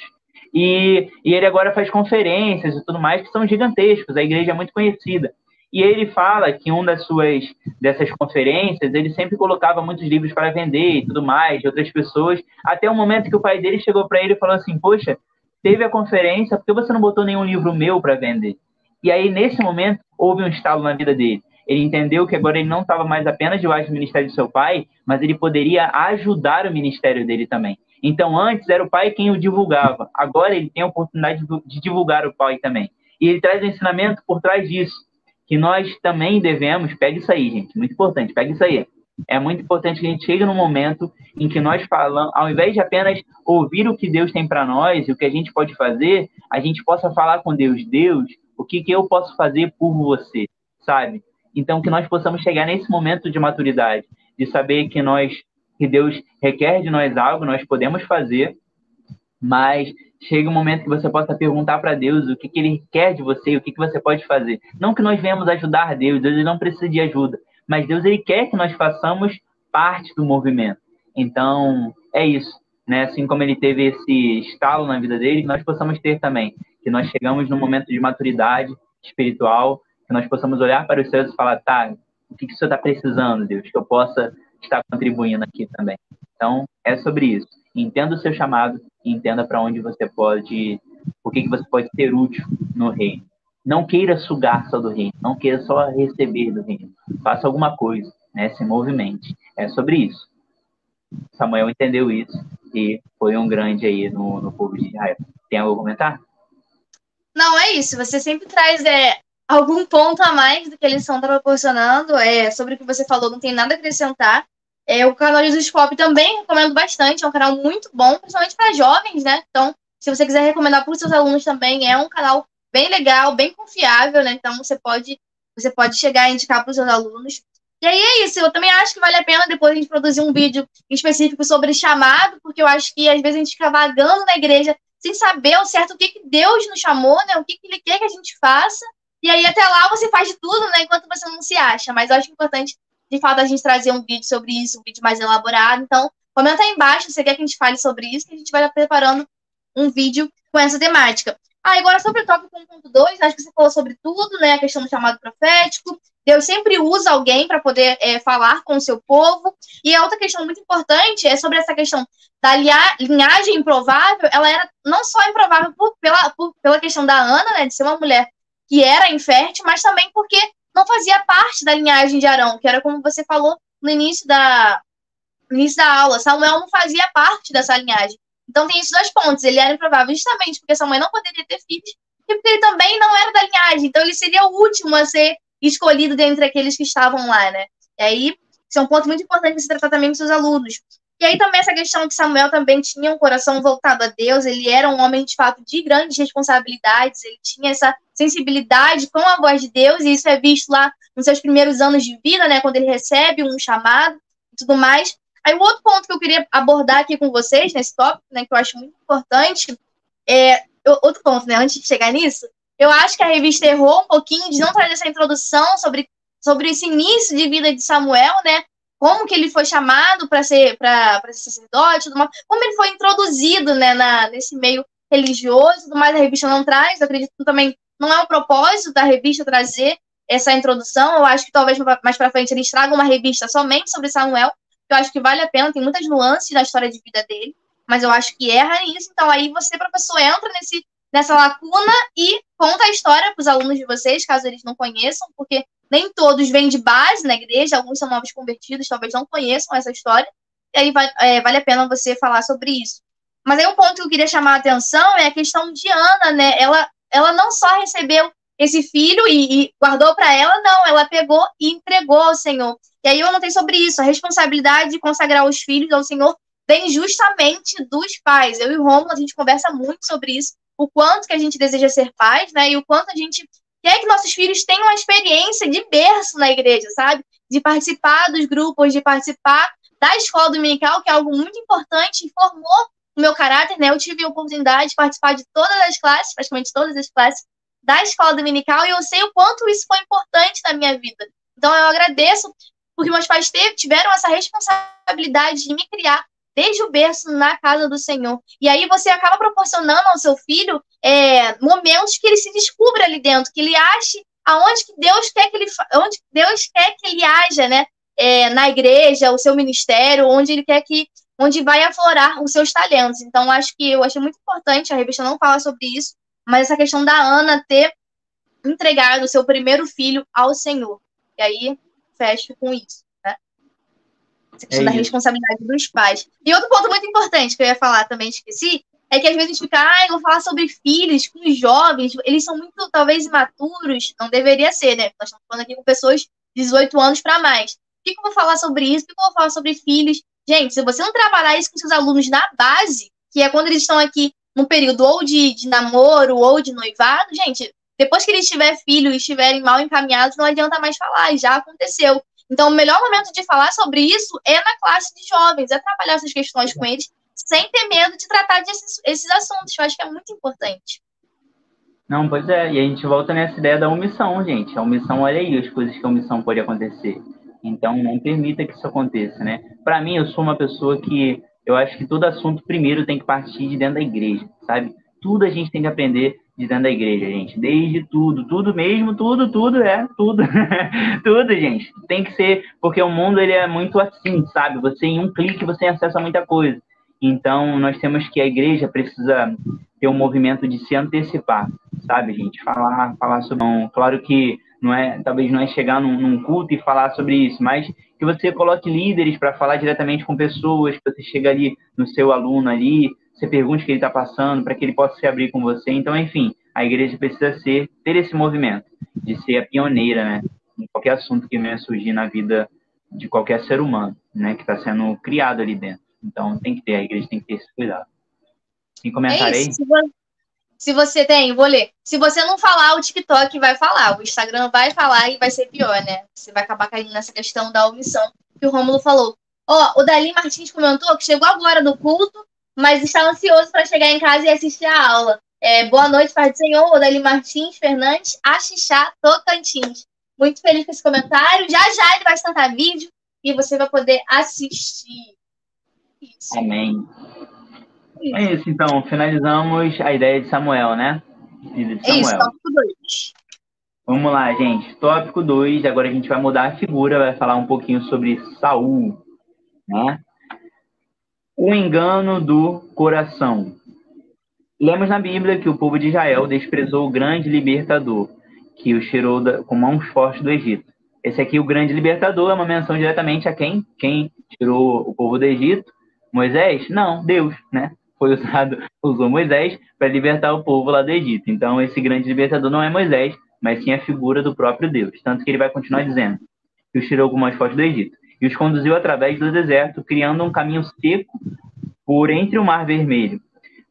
E ele agora faz conferências e tudo mais que são gigantescos. A igreja é muito conhecida. E ele fala que dessas conferências, ele sempre colocava muitos livros para vender e tudo mais, de outras pessoas, até o momento que o pai dele chegou para ele e falou assim, poxa, teve a conferência, por que você não botou nenhum livro meu para vender? E aí, nesse momento, houve um estalo na vida dele. Ele entendeu que agora ele não estava mais apenas debaixo do ministério do seu pai, mas ele poderia ajudar o ministério dele também. Então, antes era o pai quem o divulgava. Agora ele tem a oportunidade de divulgar o pai também. E ele traz um ensinamento por trás disso, que nós também devemos... Pega isso aí, gente. Muito importante. Pega isso aí. É muito importante que a gente chegue num momento em que nós falamos, ao invés de apenas ouvir o que Deus tem para nós e o que a gente pode fazer, a gente possa falar com Deus. Deus, o que eu posso fazer por você, sabe? Então, que nós possamos chegar nesse momento de maturidade, de saber que Deus requer de nós algo, nós podemos fazer, mas chega um momento que você possa perguntar para Deus o que Ele quer de você, o que você pode fazer. Não que nós venhamos ajudar Deus, Deus ele não precisa de ajuda, mas Deus ele quer que nós façamos parte do movimento. Então, é isso, né? Assim como ele teve esse estalo na vida dele, que nós possamos ter também, que nós chegamos num momento de maturidade espiritual, que nós possamos olhar para os céus e falar, tá, o que o Senhor está precisando, Deus, que eu possa estar contribuindo aqui também. Então, é sobre isso. Entenda o seu chamado e entenda para onde você pode, o que você pode ser útil no reino. Não queira sugar só do reino, não queira só receber do reino. Faça alguma coisa, né? Se movimente. É sobre isso. Samuel entendeu isso e foi um grande aí no povo de Israel. Tem algo a comentar? Não, é isso. Você sempre traz algum ponto a mais do que a lição está proporcionando. Sobre o que você falou, não tem nada a acrescentar. O canal Jesus Pop também recomendo bastante. É um canal muito bom, principalmente para jovens, né? Então, se você quiser recomendar para os seus alunos também, é um canal bem legal, bem confiável, né? Então, você pode chegar a indicar para os seus alunos. E aí é isso. Eu também acho que vale a pena depois a gente produzir um vídeo específico sobre chamado, porque eu acho que às vezes a gente fica vagando na igreja sem saber ao certo o que Deus nos chamou, né? O que Ele quer que a gente faça. E aí, até lá, você faz de tudo, né? Enquanto você não se acha. Mas eu acho importante, de fato, a gente trazer um vídeo sobre isso, um vídeo mais elaborado. Então, comenta aí embaixo se você quer que a gente fale sobre isso, que a gente vai preparando um vídeo com essa temática. Agora sobre o tópico 1.2, acho que você falou sobre tudo, né? A questão do chamado profético. Deus sempre usa alguém para poder falar com o seu povo. E a outra questão muito importante é sobre essa questão da linhagem improvável. Ela era não só improvável pela questão da Ana, né? De ser uma mulher que era infértil, mas também porque não fazia parte da linhagem de Arão, que era como você falou no início da aula. Samuel não fazia parte dessa linhagem. Então tem esses dois pontos. Ele era improvável justamente porque Samuel não poderia ter filhos e porque ele também não era da linhagem. Então ele seria o último a ser escolhido dentre aqueles que estavam lá, né? E aí, isso é um ponto muito importante você tratar também com seus alunos. E aí também essa questão que Samuel também tinha um coração voltado a Deus, ele era um homem, de fato, de grandes responsabilidades, ele tinha essa sensibilidade com a voz de Deus, e isso é visto lá nos seus primeiros anos de vida, né? Quando ele recebe um chamado e tudo mais. Aí o outro ponto que eu queria abordar aqui com vocês, nesse tópico, né, que eu acho muito importante, outro ponto, né, antes de chegar nisso, eu acho que a revista errou um pouquinho de não trazer essa introdução sobre esse início de vida de Samuel, né, como que ele foi chamado para ser sacerdote, tudo mais, como ele foi introduzido, né, nesse meio religioso, tudo mais, a revista não traz, eu acredito que também não é o propósito da revista trazer essa introdução, eu acho que talvez mais para frente eles tragam uma revista somente sobre Samuel, eu acho que vale a pena, tem muitas nuances na história de vida dele, mas eu acho que erra nisso, então aí você, professor, entra nessa lacuna e conta a história para os alunos de vocês, caso eles não conheçam, porque nem todos vêm de base na igreja, alguns são novos convertidos, talvez não conheçam essa história, e aí vale a pena você falar sobre isso. Mas aí um ponto que eu queria chamar a atenção é a questão de Ana, né? Ela não só recebeu esse filho e guardou para ela, não, ela pegou e entregou ao Senhor. E aí eu anotei sobre isso, a responsabilidade de consagrar os filhos ao Senhor vem justamente dos pais. Eu e o Rômulo, a gente conversa muito sobre isso, o quanto que a gente deseja ser pais, né, e o quanto a gente quer que nossos filhos tenham uma experiência de berço na igreja, sabe? De participar dos grupos, de participar da escola dominical, que é algo muito importante e formou o meu caráter, né? Eu tive a oportunidade de participar de todas as classes, praticamente todas as classes da escola dominical, e eu sei o quanto isso foi importante na minha vida. Então eu agradeço porque meus pais tiveram essa responsabilidade de me criar desde o berço na casa do Senhor. E aí você acaba proporcionando ao seu filho momentos que ele se descubra ali dentro, que ele ache aonde que Deus quer que ele haja, né? Na igreja, o seu ministério, onde onde vai aflorar os seus talentos. Então, eu achei muito importante, a revista não fala sobre isso, mas essa questão da Ana ter entregado o seu primeiro filho ao Senhor. E aí, fecho com isso, né? Essa questão da responsabilidade dos pais. E outro ponto muito importante que eu ia falar também, esqueci, é que às vezes a gente fica, eu vou falar sobre filhos com os jovens, eles são muito, talvez, imaturos, não deveria ser, né? Nós estamos falando aqui com pessoas de 18 anos para mais. Por que eu vou falar sobre isso? Por que eu vou falar sobre filhos? Gente, se você não trabalhar isso com seus alunos na base, que é quando eles estão aqui num período ou de namoro ou de noivado, gente, depois que eles tiverem filhos e estiverem mal encaminhados, não adianta mais falar, já aconteceu. Então, o melhor momento de falar sobre isso é na classe de jovens, é trabalhar essas questões com eles, sem ter medo de tratar esses assuntos. Eu acho que é muito importante. Não, pois é, e a gente volta nessa ideia da omissão, gente. A omissão, olha aí as coisas que a omissão pode acontecer. Então, não permita que isso aconteça, né? Para mim, eu sou uma pessoa que eu acho que todo assunto primeiro tem que partir de dentro da igreja, sabe? Tudo a gente tem que aprender de dentro da igreja, gente. Desde tudo mesmo, tudo, tudo. Tudo, gente. Tem que ser, porque o mundo, ele é muito assim, sabe? Você, em um clique, você acessa muita coisa. Então, nós temos que, a igreja precisa ter um movimento de se antecipar, sabe, gente? Falar sobre... Claro que talvez não é chegar num culto e falar sobre isso, mas que você coloque líderes para falar diretamente com pessoas, que você chega ali no seu aluno ali, você pergunte o que ele está passando, para que ele possa se abrir com você. Então, enfim, a igreja precisa ter esse movimento de ser a pioneira, né? Em qualquer assunto que venha surgir na vida de qualquer ser humano, né? Que está sendo criado ali dentro. Então, a igreja tem que ter esse cuidado. Tem comentário aí? Se você tem, vou ler. Se você não falar, o TikTok vai falar, o Instagram vai falar e vai ser pior, né? Você vai acabar caindo nessa questão da omissão que o Rômulo falou. O Dali Martins comentou que chegou agora no culto, mas está ansioso para chegar em casa e assistir a aula. Boa noite, Pai do Senhor, o Dali Martins Fernandes, Axixá, Tocantins. Muito feliz com esse comentário. Já ele vai soltar vídeo e você vai poder assistir. Isso. Amém. É isso, então. Finalizamos a ideia de Samuel, né? De Samuel. Isso, tópico 2. Vamos lá, gente. Tópico 2. Agora a gente vai mudar a figura, vai falar um pouquinho sobre Saul, né? O engano do coração. Lemos na Bíblia que o povo de Israel desprezou o grande libertador, que os tirou com mãos fortes do Egito. Esse aqui, o grande libertador, é uma menção diretamente a quem? Quem tirou o povo do Egito? Moisés? Não, Deus, né? Usou Moisés para libertar o povo lá do Egito. Então, esse grande libertador não é Moisés, mas sim a figura do próprio Deus. Tanto que ele vai continuar dizendo que os tirou com mãos fortes do Egito e os conduziu através do deserto, criando um caminho seco por entre o Mar Vermelho.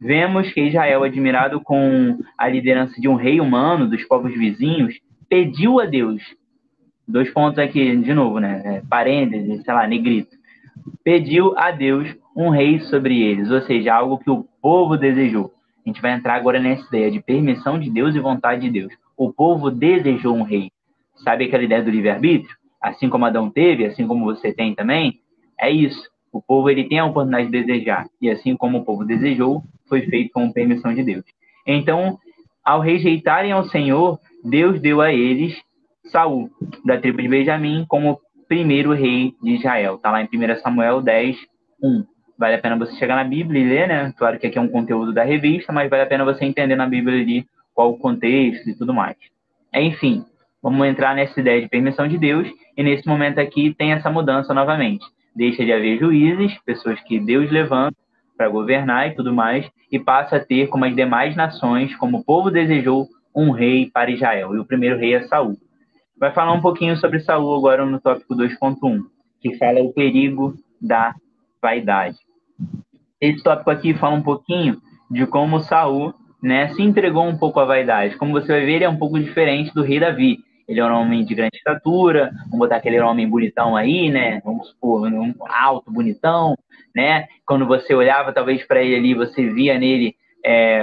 Vemos que Israel, admirado com a liderança de um rei humano dos povos vizinhos, pediu a Deus, 2 pontos aqui de novo, né? Parênteses, sei lá, negrito. Pediu a Deus um rei sobre eles, ou seja, algo que o povo desejou. A gente vai entrar agora nessa ideia de permissão de Deus e vontade de Deus. O povo desejou um rei. Sabe aquela ideia do livre-arbítrio? Assim como Adão teve, assim como você tem também, é isso. O povo, ele tem a oportunidade de desejar. E assim como o povo desejou, foi feito com permissão de Deus. Então, ao rejeitarem ao Senhor, Deus deu a eles Saul, da tribo de Benjamim, como primeiro rei de Israel. Está lá em 1 Samuel 10, 1. Vale a pena você chegar na Bíblia e ler, né? Claro que aqui é um conteúdo da revista, mas vale a pena você entender na Bíblia ali qual o contexto e tudo mais. Enfim, vamos entrar nessa ideia de permissão de Deus, e nesse momento aqui tem essa mudança novamente. Deixa de haver juízes, pessoas que Deus levanta para governar e tudo mais, e passa a ter, como as demais nações, como o povo desejou, um rei para Israel. E o primeiro rei é Saul. Vai falar um pouquinho sobre Saul agora no tópico 2.1, que fala o perigo da vaidade. Esse tópico aqui fala um pouquinho de como Saul, né, se entregou um pouco à vaidade. Como você vai ver, ele é um pouco diferente do rei Davi. Ele era um homem de grande estatura, vamos botar aquele homem bonitão aí, né? Vamos supor, um alto, bonitão, né? Quando você olhava talvez para ele ali, você via nele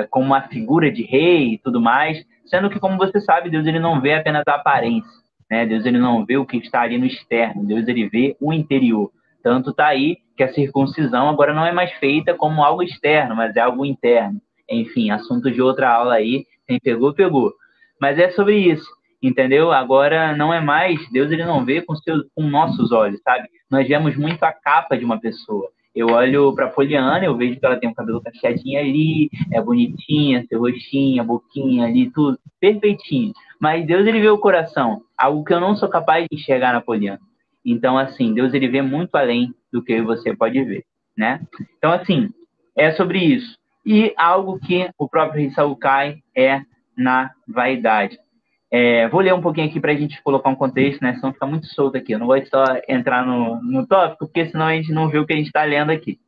como uma figura de rei e tudo mais, sendo que, como você sabe, Deus ele não vê apenas a aparência, né? Deus ele não vê o que está ali no externo, Deus ele vê o interior. Tanto está aí que a circuncisão agora não é mais feita como algo externo, mas é algo interno. Enfim, assunto de outra aula aí, quem pegou, pegou. Mas é sobre isso. Entendeu? Agora não é mais, Deus ele não vê com nossos olhos, sabe? Nós vemos muito a capa de uma pessoa. Eu olho pra Poliana, eu vejo que ela tem um cabelo cacheadinho ali, é bonitinha, seu rostinho, a boquinha ali, tudo perfeitinho. Mas Deus, ele vê o coração, algo que eu não sou capaz de enxergar na Poliana. Então, assim, Deus, ele vê muito além do que você pode ver, né? Então, assim, é sobre isso. E algo que o próprio rei Saul cai é na vaidade. Vou ler um pouquinho aqui para a gente colocar um contexto, né? Senão fica muito solto aqui. Eu não vou só entrar no tópico, porque senão a gente não vê o que a gente está lendo aqui.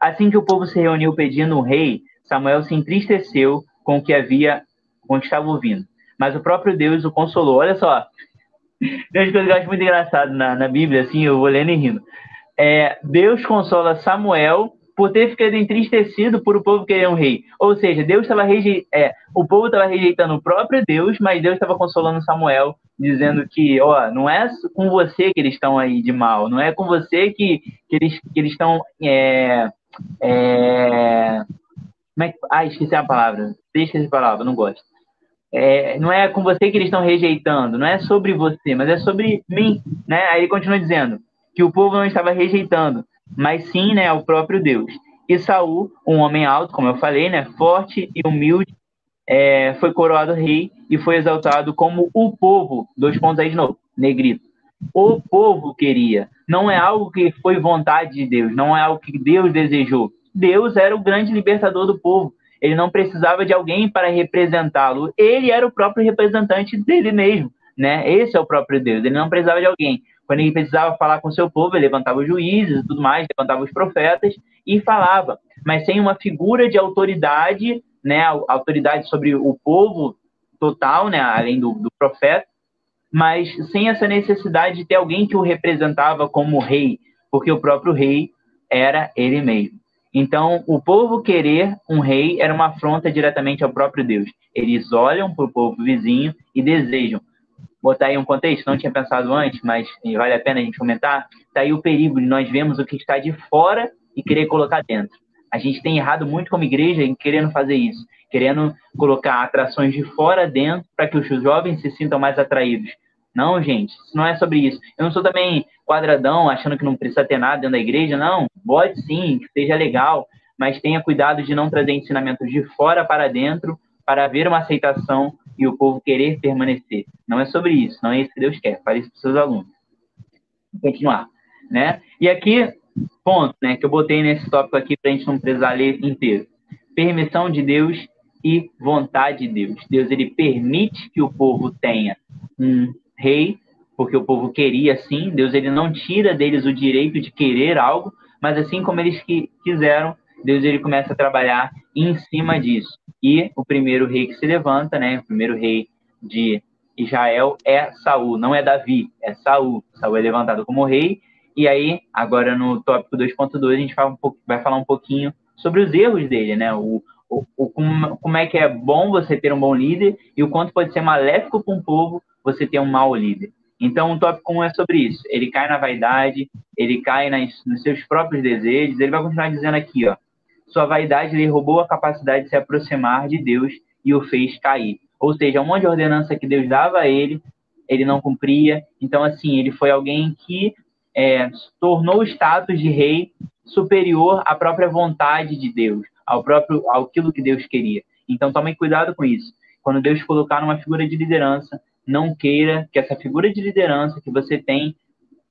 Assim que o povo se reuniu pedindo um rei, Samuel se entristeceu com o que estava ouvindo. Mas o próprio Deus o consolou. Olha só, tem umas coisas que eu acho muito engraçado na Bíblia, assim, eu vou lendo e rindo. Deus consola Samuel por ter ficado entristecido por o povo querer um rei. Ou seja, o povo estava rejeitando o próprio Deus, mas Deus estava consolando Samuel, dizendo que, não é com você que eles estão aí de mal, não é com você que eles estão... esqueci a palavra. Esqueci a palavra, não gosto. Não é com você que eles estão rejeitando, não é sobre você, mas é sobre mim, né? Aí ele continua dizendo que o povo não estava rejeitando, mas sim, né, o próprio Deus. E Saul, um homem alto, como eu falei, né, forte e humilde, foi coroado rei e foi exaltado como o povo, 2 pontos aí de novo, negrito. O povo queria, não é algo que foi vontade de Deus, não é algo que Deus desejou. Deus era o grande libertador do povo. Ele não precisava de alguém para representá-lo. Ele era o próprio representante dele mesmo, né? Esse é o próprio Deus. Ele não precisava de alguém. Quando ele precisava falar com o seu povo, ele levantava os juízes e tudo mais, levantava os profetas e falava. Mas sem uma figura de autoridade, né? Autoridade sobre o povo total, né? Além do profeta, mas sem essa necessidade de ter alguém que o representava como rei, porque o próprio rei era ele mesmo. Então, o povo querer um rei era uma afronta diretamente ao próprio Deus. Eles olham para o povo vizinho e desejam. Botar aí um contexto, não tinha pensado antes, mas vale a pena a gente comentar. Está aí o perigo de nós vermos o que está de fora e querer colocar dentro. A gente tem errado muito como igreja em querendo fazer isso, querendo colocar atrações de fora dentro para que os jovens se sintam mais atraídos. Não, gente, isso não é sobre isso. Eu não sou também quadradão, achando que não precisa ter nada dentro da igreja, não. Pode sim, que seja legal, mas tenha cuidado de não trazer ensinamentos de fora para dentro para haver uma aceitação e o povo querer permanecer. Não é sobre isso, não é isso que Deus quer. Fale isso para os seus alunos. Vou continuar, né? E aqui, ponto, né, que eu botei nesse tópico aqui para a gente não precisar ler inteiro. Permissão de Deus e vontade de Deus. Deus, ele permite que o povo tenha um rei, porque o povo queria sim. Deus, ele não tira deles o direito de querer algo, mas assim como eles quiseram, Deus, ele começa a trabalhar em cima disso. E o primeiro rei que se levanta, né, o primeiro rei de Israel é Saul, não é Davi, é Saul. Saul é levantado como rei. E aí, agora no tópico 2.2, a gente vai falar um pouquinho sobre os erros dele, né? Como é que é bom você ter um bom líder e o quanto pode ser maléfico para um povo você ter um mau líder. Então, o tópico 1 é sobre isso. Ele cai na vaidade, ele cai nos seus próprios desejos. Ele vai continuar dizendo aqui, ó, sua vaidade lhe roubou a capacidade de se aproximar de Deus e o fez cair. Ou seja, um monte de ordenança que Deus dava a ele não cumpria. Então, assim, ele foi alguém que tornou o status de rei superior à própria vontade de Deus, àquilo que Deus queria. Então, tome cuidado com isso. Quando Deus colocar numa figura de liderança, não queira que essa figura de liderança que você tem,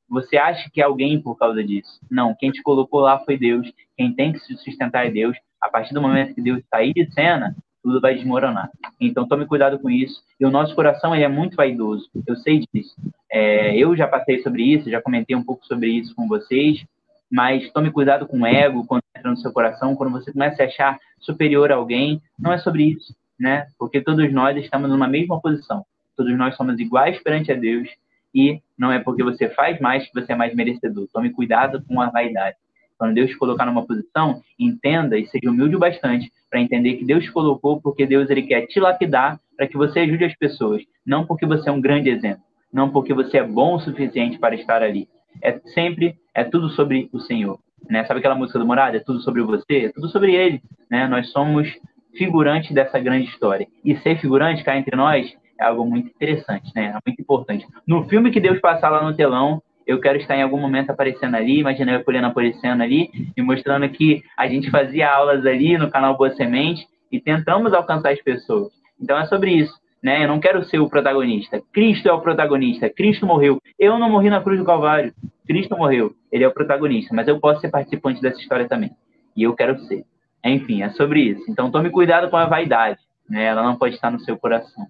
você ache que é alguém por causa disso. Não, quem te colocou lá foi Deus. Quem tem que se sustentar é Deus. A partir do momento que Deus sair de cena, tudo vai desmoronar. Então, tome cuidado com isso. E o nosso coração, ele é muito vaidoso. Eu sei disso. Eu já passei sobre isso, já comentei um pouco sobre isso com vocês. Mas tome cuidado com o ego, quando entra no seu coração, quando você começa a achar superior a alguém. Não é sobre isso, né? Porque todos nós estamos numa mesma posição. Todos nós somos iguais perante a Deus e não é porque você faz mais que você é mais merecedor. Tome cuidado com a vaidade. Quando Deus te colocar numa posição, entenda e seja humilde o bastante para entender que Deus te colocou porque Deus, ele quer te lapidar para que você ajude as pessoas. Não porque você é um grande exemplo. Não porque você é bom o suficiente para estar ali. É tudo sobre o Senhor. Né? Sabe aquela música do Morada? É tudo sobre você? É tudo sobre Ele. Né? Nós somos figurantes dessa grande história. E ser figurante, cá entre nós, é algo muito interessante, né? É muito importante. No filme que Deus passar lá no telão, eu quero estar em algum momento aparecendo ali, imagina eu e a Poliana aparecendo ali, e mostrando que a gente fazia aulas ali no canal Boa Semente, e tentamos alcançar as pessoas. Então é sobre isso, né? Eu não quero ser o protagonista. Cristo é o protagonista. Cristo morreu. Eu não morri na cruz do Calvário. Cristo morreu. Ele é o protagonista. Mas eu posso ser participante dessa história também. E eu quero ser. Enfim, é sobre isso. Então tome cuidado com a vaidade, né? Ela não pode estar no seu coração.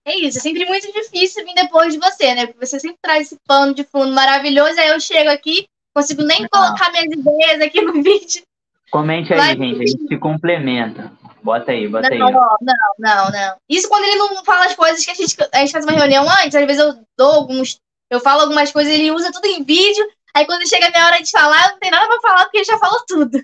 É isso. É sempre muito difícil vir depois de você, né? Porque você sempre traz esse pano de fundo maravilhoso. Aí eu chego aqui, consigo nem colocar minhas ideias aqui no vídeo. Comente aí, gente. A gente se complementa. Bota aí. Não. Isso quando ele não fala as coisas que a gente faz uma reunião antes, às vezes eu falo algumas coisas, ele usa tudo em vídeo, aí quando chega a minha hora de falar, eu não tenho nada pra falar porque ele já falou tudo.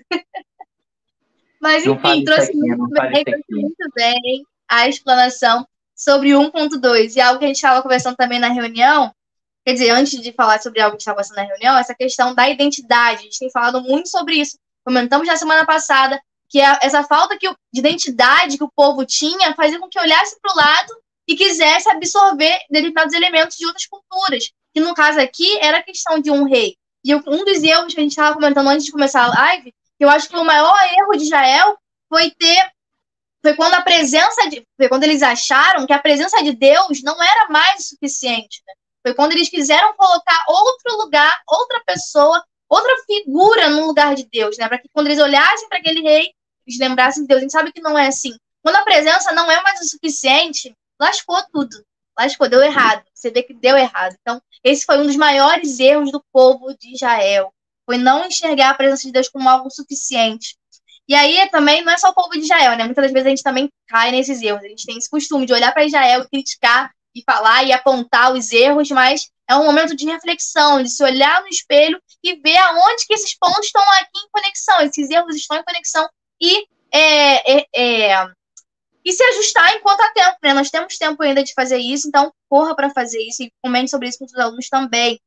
Mas enfim, trouxe muito bem a explanação sobre o 1.2, e algo que a gente estava conversando também na reunião, quer dizer, antes de falar sobre algo que estava conversando na reunião, essa questão da identidade, a gente tem falado muito sobre isso, comentamos na semana passada, que essa falta de identidade que o povo tinha fazia com que olhasse para o lado e quisesse absorver determinados elementos de outras culturas, que no caso aqui era a questão de um rei. E um dos erros que a gente estava comentando antes de começar a live, que eu acho que o maior erro de Israel foi quando eles acharam que a presença de Deus não era mais o suficiente, né? Foi quando eles quiseram colocar outro lugar, outra pessoa, outra figura no lugar de Deus, né? Para que quando eles olhassem para aquele rei, eles lembrassem de Deus. A gente sabe que não é assim. Quando a presença não é mais o suficiente, lascou tudo. Lascou, deu errado. Você vê que deu errado. Então, esse foi um dos maiores erros do povo de Israel. Foi não enxergar a presença de Deus como algo suficiente. E aí, também, não é só o povo de Israel, né? Muitas das vezes a gente também cai nesses erros. A gente tem esse costume de olhar para Israel e criticar e falar e apontar os erros, mas é um momento de reflexão, de se olhar no espelho e ver aonde que esses pontos estão aqui em conexão, esses erros estão em conexão e se ajustar enquanto há tempo, né? Nós temos tempo ainda de fazer isso, então corra para fazer isso e comente sobre isso com os alunos também.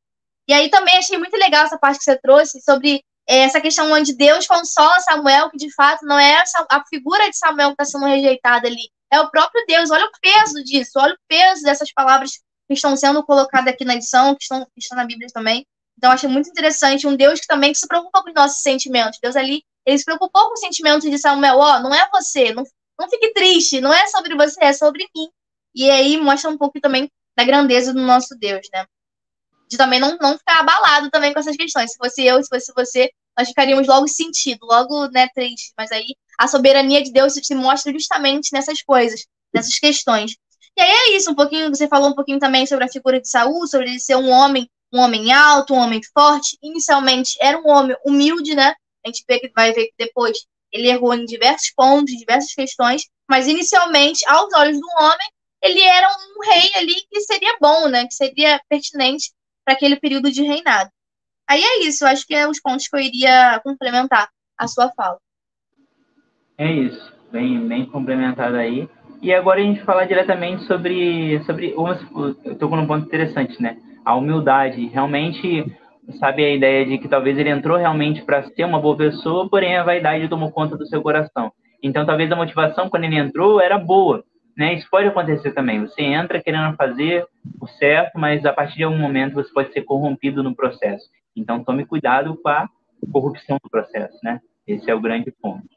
E aí também achei muito legal essa parte que você trouxe sobre essa questão onde Deus consola Samuel, que de fato não é a figura de Samuel que está sendo rejeitada ali, é o próprio Deus. Olha o peso disso, olha o peso dessas palavras que estão sendo colocadas aqui na edição, que estão na Bíblia também. Então, achei muito interessante um Deus que também se preocupa com os nossos sentimentos. Deus ali, ele se preocupou com os sentimentos de Samuel. Não é você, não fique triste, não é sobre você, é sobre mim. E aí mostra um pouco também da grandeza do nosso Deus, né? De também não ficar abalado também com essas questões. Se fosse eu, se fosse você, nós ficaríamos logo sentido, logo, né, triste. Mas aí a soberania de Deus se mostra justamente nessas coisas, nessas questões. E aí é isso, você falou um pouquinho também sobre a figura de Saul, sobre ele ser um homem alto, um homem forte. Inicialmente era um homem humilde, né? A gente vai ver que depois ele errou em diversos pontos, em diversas questões, mas inicialmente, aos olhos do homem, ele era um rei ali que seria bom, né? Que seria pertinente para aquele período de reinado. Aí é isso, eu acho que é os pontos que eu iria complementar a sua fala. É isso, bem complementado aí. E agora a gente falar diretamente sobre eu estou com um ponto interessante, né? A humildade. Realmente, sabe, a ideia de que talvez ele entrou realmente para ser uma boa pessoa, porém a vaidade tomou conta do seu coração. Então, talvez a motivação quando ele entrou era boa, né? Isso pode acontecer também. Você entra querendo fazer o certo, mas a partir de algum momento você pode ser corrompido no processo. Então, tome cuidado com a corrupção do processo, né? Esse é o grande ponto.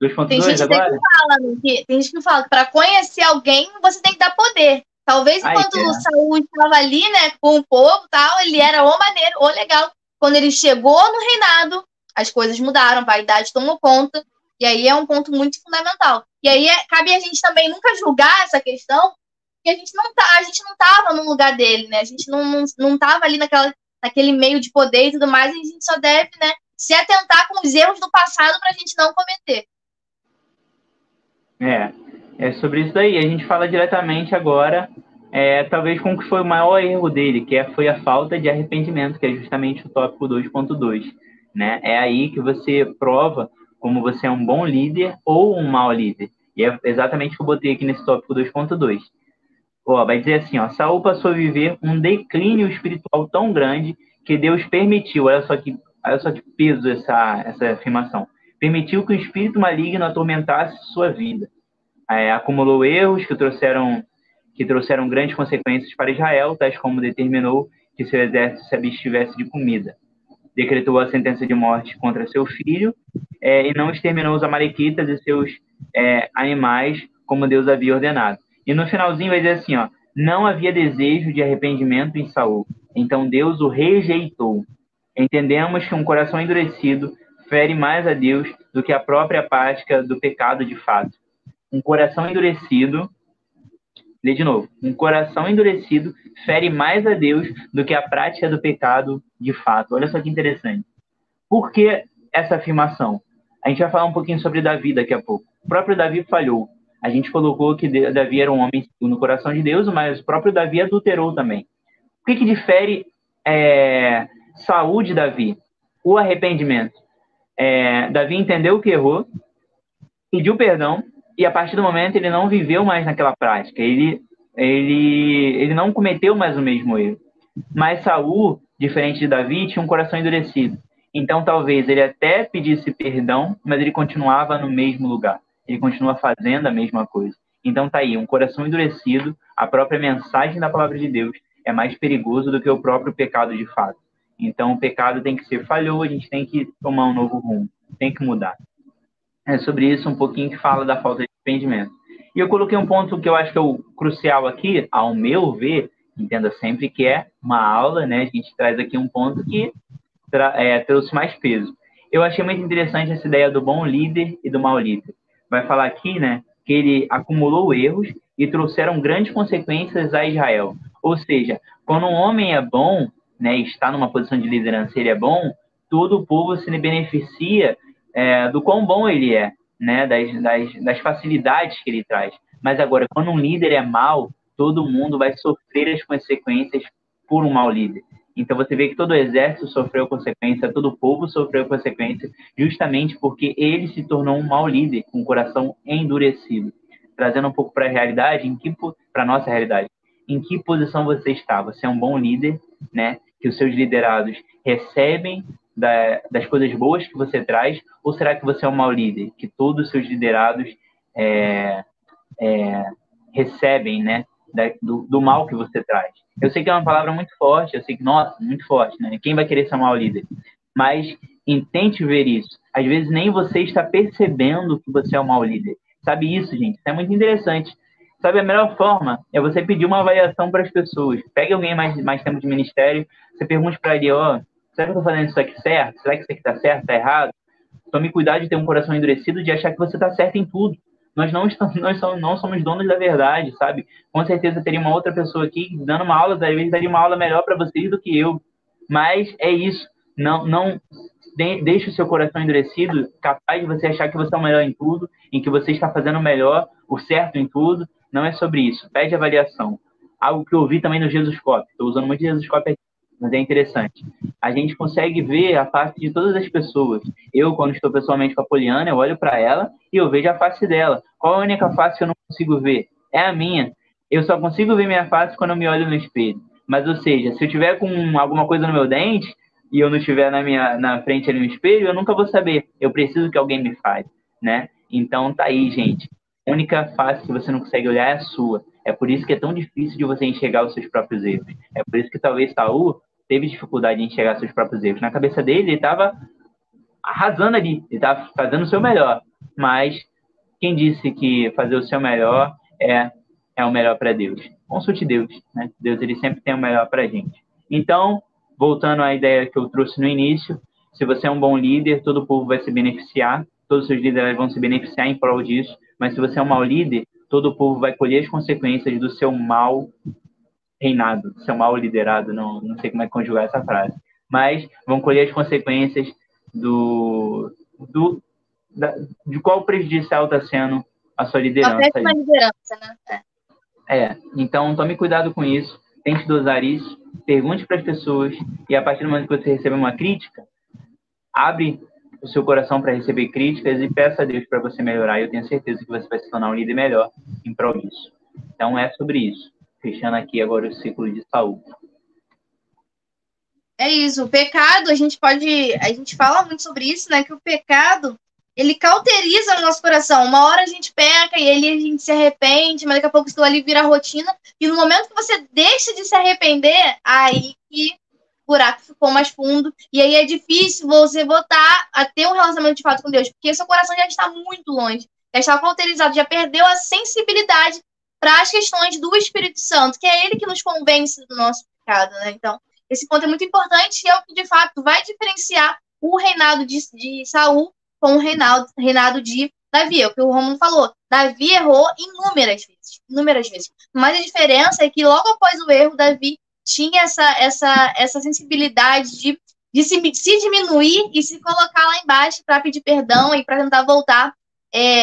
2.2 agora? Tem gente que fala que para conhecer alguém você tem que dar poder. Talvez enquanto o Saul estava ali, né, com o povo, tal, ele era o maneiro, o legal. Quando ele chegou no reinado, as coisas mudaram, a vaidade tomou conta, e aí é um ponto muito fundamental. E aí cabe a gente também nunca julgar essa questão, porque a gente não estava no lugar dele, né? A gente não estava ali naquele meio de poder e tudo mais, e a gente só deve, né, se atentar com os erros do passado para a gente não cometer. É sobre isso daí. A gente fala diretamente agora, talvez com o que foi o maior erro dele, que foi a falta de arrependimento, que é justamente o tópico 2.2, né? É aí que você prova como você é um bom líder ou um mau líder. E é exatamente o que eu botei aqui nesse tópico 2.2. Vai dizer assim, Saul passou a viver um declínio espiritual tão grande que Deus permitiu, olha só que peso essa afirmação, permitiu que o espírito maligno atormentasse sua vida. Acumulou erros que trouxeram que trouxeram grandes consequências para Israel, tais como determinou que seu exército se abstivesse de comida. Decretou a sentença de morte contra seu filho e não exterminou os amalequitas e seus animais como Deus havia ordenado. E no finalzinho vai dizer assim, ó, não havia desejo de arrependimento em Saul, então Deus o rejeitou. Entendemos que um coração endurecido fere mais a Deus do que a própria prática do pecado de fato. Um coração endurecido, lê de novo, um coração endurecido fere mais a Deus do que a prática do pecado de fato. Olha só que interessante. Por que essa afirmação? A gente vai falar um pouquinho sobre Davi daqui a pouco. O próprio Davi falhou. A gente colocou que Davi era um homem no coração de Deus, mas o próprio Davi adulterou também. O que difere Saul de Davi? O arrependimento. Davi entendeu que errou, pediu perdão, e a partir do momento ele não viveu mais naquela prática. Ele não cometeu mais o mesmo erro. Mas Saul, diferente de Davi, tinha um coração endurecido. Então, talvez ele até pedisse perdão, mas ele continuava no mesmo lugar. Ele continua fazendo a mesma coisa. Então, tá aí, um coração endurecido, a própria mensagem da palavra de Deus é mais perigoso do que o próprio pecado de fato. Então, o pecado tem que ser falhou, a gente tem que tomar um novo rumo, tem que mudar. É sobre isso um pouquinho que fala da falta de arrependimento. E eu coloquei um ponto que eu acho que é o crucial aqui, ao meu ver, entenda sempre que é uma aula, né? A gente traz aqui um ponto que trouxe mais peso. Eu achei muito interessante essa ideia do bom líder e do mau líder. Vai falar aqui, né, que ele acumulou erros e trouxeram grandes consequências a Israel. Ou seja, quando um homem é bom, né, está numa posição de liderança, ele é bom, todo o povo se beneficia do quão bom ele é, né, das facilidades que ele traz. Mas agora, quando um líder é mau, todo mundo vai sofrer as consequências por um mau líder. Então, você vê que todo o exército sofreu consequência, todo o povo sofreu consequência, justamente porque ele se tornou um mau líder, com o coração endurecido. Trazendo um pouco para a realidade, para a nossa realidade, em que posição você está? Você é um bom líder, né? Que os seus liderados recebem das coisas boas que você traz, ou será que você é um mau líder? Que todos os seus liderados recebem, né? Do mal que você traz. Eu sei que é uma palavra muito forte, eu sei que, nossa, muito forte, né? Quem vai querer ser um mau líder? Mas tente ver isso. Às vezes nem você está percebendo que você é um mau líder. Sabe isso, gente? Isso é muito interessante. Sabe, a melhor forma é você pedir uma avaliação para as pessoas. Pegue alguém mais tempo de ministério, você pergunte para ele, será que eu estou fazendo isso aqui certo? Será que isso aqui está certo, está errado? Tome cuidado de ter um coração endurecido, de achar que você está certo em tudo. Nós não somos donos da verdade, sabe? Com certeza teria uma outra pessoa aqui dando uma aula, às vezes daria uma aula melhor para vocês do que eu. Mas é isso. Não deixe o seu coração endurecido, capaz de você achar que você é o melhor em tudo, em que você está fazendo o melhor, o certo em tudo. Não é sobre isso. Pede avaliação. Algo que eu ouvi também no Jesuscope. Estou usando muito Jesuscope aqui, mas é interessante. A gente consegue ver a face de todas as pessoas. Eu, quando estou pessoalmente com a Poliana, eu olho para ela e eu vejo a face dela. Qual a única face que eu não consigo ver? É a minha. Eu só consigo ver minha face quando eu me olho no espelho. Mas, ou seja, se eu tiver com alguma coisa no meu dente e eu não estiver na frente ali no espelho, eu nunca vou saber. Eu preciso que alguém me fale, né? Então, tá aí, gente. A única face que você não consegue olhar é a sua. É por isso que é tão difícil de você enxergar os seus próprios erros. É por isso que talvez Saul teve dificuldade em enxergar seus próprios erros. Na cabeça dele, ele estava arrasando ali, ele estava fazendo o seu melhor. Mas quem disse que fazer o seu melhor é o melhor para Deus? Consulte Deus, né? Deus, ele sempre tem o melhor para a gente. Então, voltando à ideia que eu trouxe no início, se você é um bom líder, todo o povo vai se beneficiar, todos os seus líderes vão se beneficiar em prol disso, mas se você é um mau líder, todo o povo vai colher as consequências do seu mau reinado, seu mal liderado, não sei como é conjugar essa frase, mas vão colher as consequências de qual prejudicial está sendo a sua liderança. Uma péssima liderança, né? Então tome cuidado com isso, tente dosar isso, pergunte para as pessoas, e a partir do momento que você receber uma crítica, abre o seu coração para receber críticas e peça a Deus para você melhorar. Eu tenho certeza que você vai se tornar um líder melhor em prol disso. Então é sobre isso. Fechando aqui agora o ciclo de Saul. É isso, o pecado, a gente fala muito sobre isso, né, que o pecado, ele cauteriza o nosso coração. Uma hora a gente peca e a gente se arrepende, mas daqui a pouco isso ali vira rotina. E no momento que você deixa de se arrepender, aí que o buraco ficou mais fundo. E aí é difícil você voltar a ter um relacionamento de fato com Deus, porque seu coração já está muito longe, já está cauterizado, já perdeu a sensibilidade para as questões do Espírito Santo, que é ele que nos convence do nosso pecado, né? Então, esse ponto é muito importante e é o que, de fato, vai diferenciar o reinado de Saul com o reinado de Davi. É o que o Romulo falou. Davi errou inúmeras vezes. Mas a diferença é que logo após o erro, Davi tinha essa sensibilidade de se diminuir e se colocar lá embaixo para pedir perdão e para tentar voltar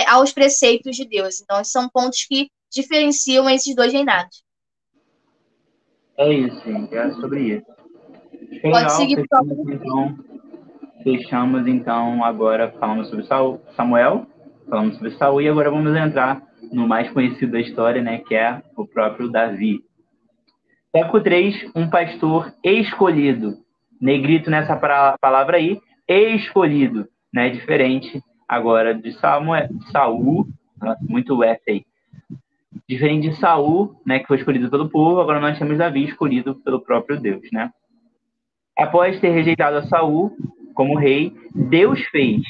aos preceitos de Deus. Então, esses são pontos que diferenciam esses dois reinados. É isso, gente. É sobre isso. Pode seguir, Fechamos, então, agora falando sobre Samuel, falamos sobre Saul, e agora vamos entrar no mais conhecido da história, né, que é o próprio Davi. Século 3, um pastor escolhido. Negrito nessa palavra aí, escolhido, né, diferente agora de Saul, muito F aí. Diferente de Saul, né, que foi escolhido pelo povo, agora nós temos Davi escolhido pelo próprio Deus, né? Após ter rejeitado a Saul como rei, Deus fez,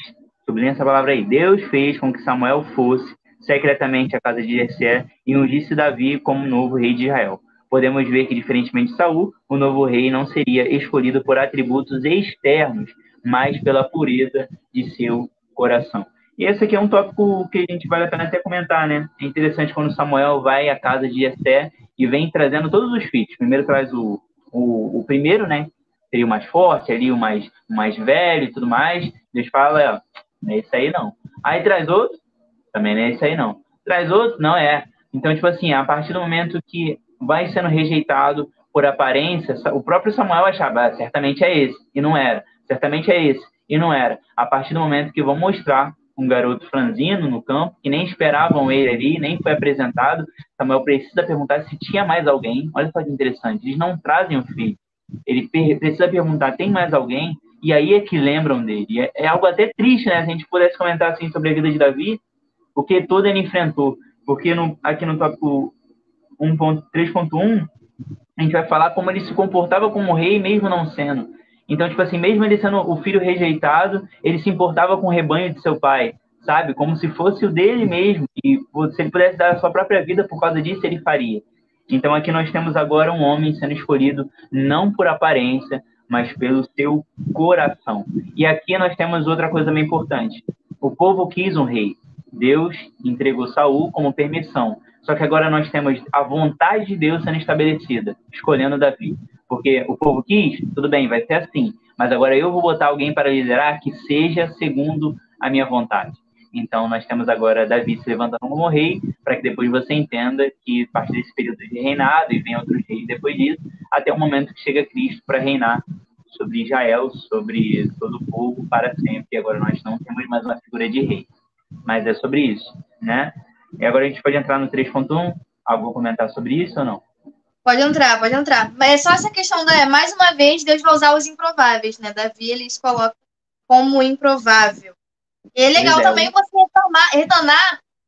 sublinha essa palavra aí, Deus fez com que Samuel fosse secretamente à casa de Jessé e ungisse Davi como novo rei de Israel. Podemos ver que, diferentemente de Saul, o novo rei não seria escolhido por atributos externos, mas pela pureza de seu coração. E esse aqui é um tópico que a gente vale a pena até comentar, né? É interessante quando Samuel vai à casa de Jessé e vem trazendo todos os filhos. Primeiro traz o primeiro, né? Seria o mais forte, ali o mais velho e tudo mais. Deus fala, não é isso aí não. Aí traz outro, também não é isso aí não. Traz outro, não é. Então, tipo assim, a partir do momento que vai sendo rejeitado por aparência, o próprio Samuel achava, certamente é esse, e não era. Certamente é esse, e não era. A partir do momento que vão mostrar um garoto franzino no campo, que nem esperavam ele ali, nem foi apresentado, Samuel precisa perguntar se tinha mais alguém. Olha só que interessante, eles não trazem o filho. Ele precisa perguntar, tem mais alguém? E aí é que lembram dele. É algo até triste, né? Se a gente pudesse comentar assim sobre a vida de Davi, porque todo ele enfrentou. Porque aqui no tópico 3.1, a gente vai falar como ele se comportava como rei, mesmo não sendo. Então, tipo assim, mesmo ele sendo o filho rejeitado, ele se importava com o rebanho de seu pai, sabe? Como se fosse o dele mesmo. E se ele pudesse dar a sua própria vida por causa disso, ele faria. Então, aqui nós temos agora um homem sendo escolhido não por aparência, mas pelo seu coração. E aqui nós temos outra coisa bem importante. O povo quis um rei. Deus entregou Saul como permissão. Só que agora nós temos a vontade de Deus sendo estabelecida, escolhendo Davi. Porque o povo quis, tudo bem, vai ser assim. Mas agora eu vou botar alguém para liderar que seja segundo a minha vontade. Então, nós temos agora Davi se levantando como rei, para que depois você entenda que, a partir desse período de reinado, e vem outros reis depois disso, até o momento que chega Cristo para reinar sobre Israel, sobre todo o povo, para sempre. E agora nós não temos mais uma figura de rei. Mas é sobre isso, né? E agora a gente pode entrar no 3.1. Algo comentar sobre isso ou não? Pode entrar. Mas é só essa questão, né? Mais uma vez, Deus vai usar os improváveis, né? Davi, ele se coloca como improvável. E é legal também você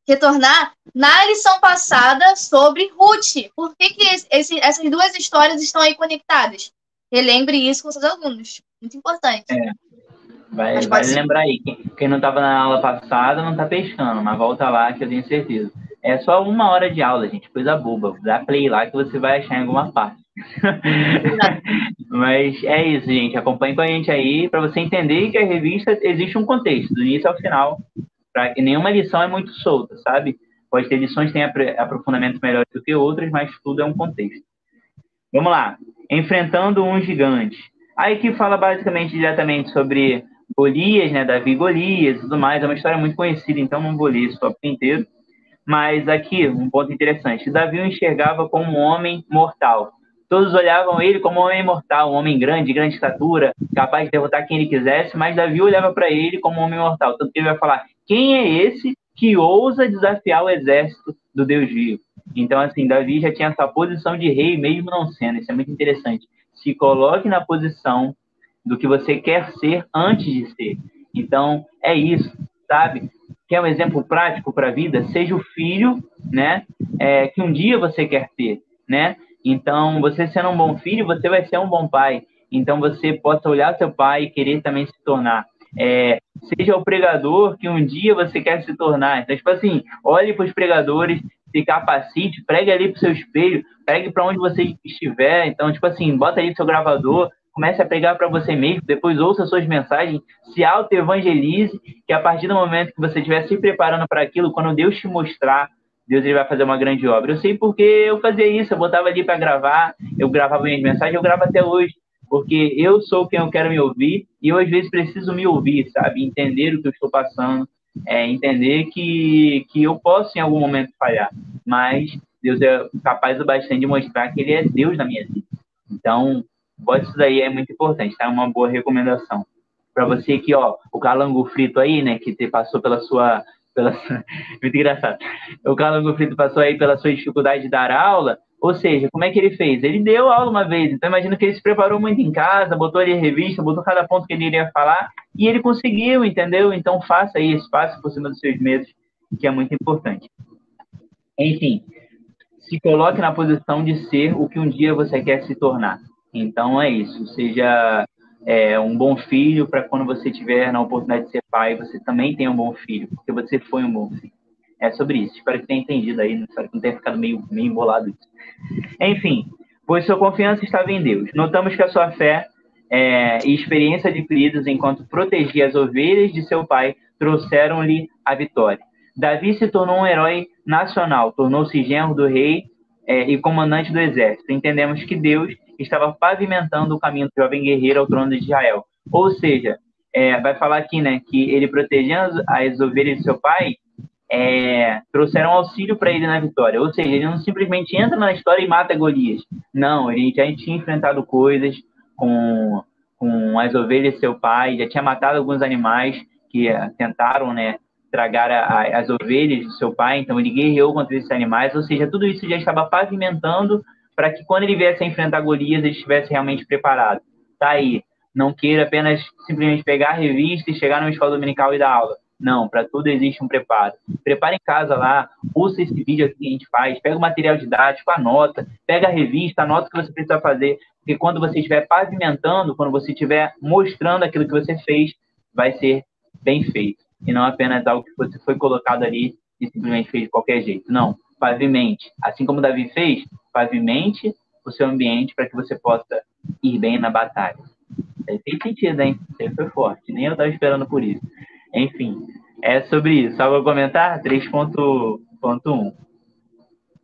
retornar na lição passada sobre Ruth. Por que essas duas histórias estão aí conectadas? Relembre isso com seus alunos. Muito importante. Vai lembrar aí. Quem não estava na aula passada não está pescando, mas volta lá que eu tenho certeza. É só 1 hora de aula, gente. Coisa boba. Dá play lá que você vai achar em alguma parte. Mas é isso, gente. Acompanhe com a gente aí para você entender que a revista existe um contexto, do início ao final. Para que nenhuma lição é muito solta, sabe? Pode ter lições que têm aprofundamentos melhores do que outras, mas tudo é um contexto. Vamos lá. Enfrentando um gigante. Aí que fala basicamente diretamente sobre Golias, né? Davi e Golias e tudo mais. É uma história muito conhecida, então não vou ler esse tópico inteiro. Mas aqui, um ponto interessante. Davi o enxergava como um homem mortal. Todos olhavam ele como um homem mortal, um homem grande, de grande estatura, capaz de derrotar quem ele quisesse, mas Davi olhava para ele como um homem mortal. Tanto que ele vai falar, quem é esse que ousa desafiar o exército do Deus vivo? Então, assim, Davi já tinha essa posição de rei, mesmo não sendo. Isso é muito interessante. Se coloque na posição do que você quer ser antes de ser. Então, é isso. sabe? Quer um exemplo prático para a vida? Seja o filho, né? Que um dia você quer ter, né? Então, você sendo um bom filho, você vai ser um bom pai. Então, você possa olhar seu pai e querer também se tornar. Seja o pregador que um dia você quer se tornar. Então, tipo assim, olhe para os pregadores, se capacite, pregue ali para o seu espelho, pregue para onde você estiver. Então, tipo assim, bota ali seu gravador, comece a pregar para você mesmo, depois ouça suas mensagens, se auto-evangelize, que a partir do momento que você estiver se preparando para aquilo, quando Deus te mostrar, Deus ele vai fazer uma grande obra. Eu sei porque eu fazia isso, eu botava ali para gravar, eu gravava minhas mensagens, eu gravo até hoje, porque eu sou quem eu quero me ouvir e eu às vezes preciso me ouvir, sabe? Entender o que eu estou passando, entender que eu posso em algum momento falhar, mas Deus é capaz o bastante de mostrar que Ele é Deus na minha vida. Então, bote isso daí, é muito importante, tá? É uma boa recomendação. Para você que, ó, o calango frito aí, né, que te passou pela sua... Muito engraçado. O calango frito passou aí pela sua dificuldade de dar aula, ou seja, como é que ele fez? Ele deu aula uma vez, então imagino que ele se preparou muito em casa, botou ali a revista, botou cada ponto que ele iria falar, e ele conseguiu, entendeu? Então faça aí esse passo por cima dos seus medos, que é muito importante. Enfim, se coloque na posição de ser o que um dia você quer se tornar. Então é isso, seja um bom filho para quando você tiver na oportunidade de ser pai, você também tenha um bom filho, porque você foi um bom filho. É sobre isso, espero que tenha entendido aí, espero que não tenha ficado meio embolado isso. Enfim, pois sua confiança estava em Deus. Notamos que a sua fé e experiência adquiridas enquanto protegia as ovelhas de seu pai trouxeram-lhe a vitória. Davi se tornou um herói nacional, tornou-se genro do rei e comandante do exército. Entendemos que Deus estava pavimentando o caminho do jovem guerreiro ao trono de Israel. Ou seja, vai falar aqui, né, que ele protegendo as ovelhas de seu pai, trouxeram auxílio para ele na vitória. Ou seja, ele não simplesmente entra na história e mata Golias. Não, ele já tinha enfrentado coisas com as ovelhas de seu pai, já tinha matado alguns animais que tentaram, né, tragar as ovelhas do seu pai, então ele guerreou contra esses animais, ou seja, tudo isso já estava pavimentando para que quando ele viesse a enfrentar Golias, ele estivesse realmente preparado. Tá aí, não queira apenas simplesmente pegar a revista e chegar numa escola dominical e dar aula. Não, para tudo existe um preparo. Prepare em casa lá, ouça esse vídeo aqui que a gente faz, pega o material didático, anota, pega a revista, anota o que você precisa fazer, porque quando você estiver pavimentando, quando você estiver mostrando aquilo que você fez, vai ser bem feito. E não apenas algo que você foi colocado ali e simplesmente fez de qualquer jeito. Não, pavimente. Assim como Davi fez, pavimente o seu ambiente para que você possa ir bem na batalha. Isso aí fez sentido, hein? Isso aí foi forte. Nem eu estava esperando por isso. Enfim, é sobre isso. Algo a comentar? 3.1.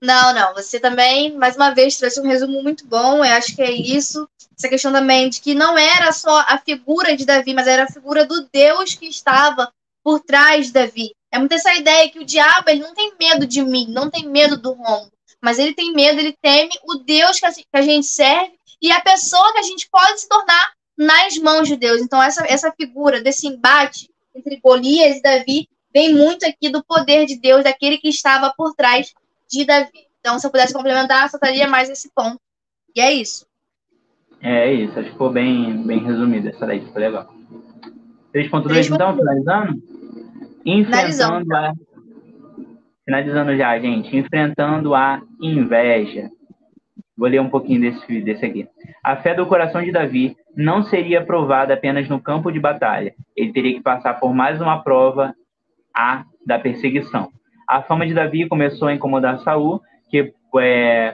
Não. Você também, mais uma vez, trouxe um resumo muito bom. Eu acho que é isso. Essa questão também de que não era só a figura de Davi, mas era a figura do Deus que estava por trás de Davi. É muito essa ideia que o diabo ele não tem medo de mim, não tem medo do Rômulo, mas ele tem medo, ele teme o Deus que a gente serve e a pessoa que a gente pode se tornar nas mãos de Deus. Então, essa figura desse embate entre Golias e Davi vem muito aqui do poder de Deus, daquele que estava por trás de Davi. Então, se eu pudesse complementar, só estaria mais esse ponto. E é isso. É isso, acho que ficou bem resumido essa daí, ficou legal. 3.2, então, finalizando? Finalizando já, gente. Enfrentando a inveja. Vou ler um pouquinho desse aqui. A fé do coração de Davi não seria provada apenas no campo de batalha. Ele teria que passar por mais uma prova, a da perseguição. A fama de Davi começou a incomodar Saul, que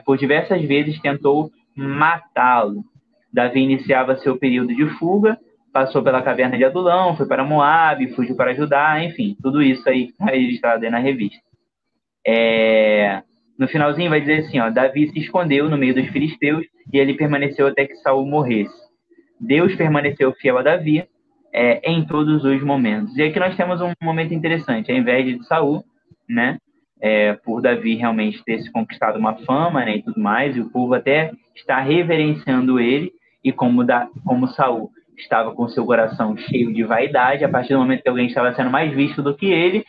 por diversas vezes tentou matá-lo. Davi iniciava seu período de fuga, passou pela caverna de Adulão, foi para Moabe, fugiu para Judá, enfim, tudo isso aí está registrado aí na revista. No finalzinho vai dizer assim, ó, Davi se escondeu no meio dos filisteus e ele permaneceu até que Saul morresse. Deus permaneceu fiel a Davi em todos os momentos. E aqui nós temos um momento interessante, a inveja de Saul, né? Por Davi realmente ter se conquistado uma fama, né, e tudo mais, e o povo até está reverenciando ele, e como Saul estava com seu coração cheio de vaidade, a partir do momento que alguém estava sendo mais visto do que ele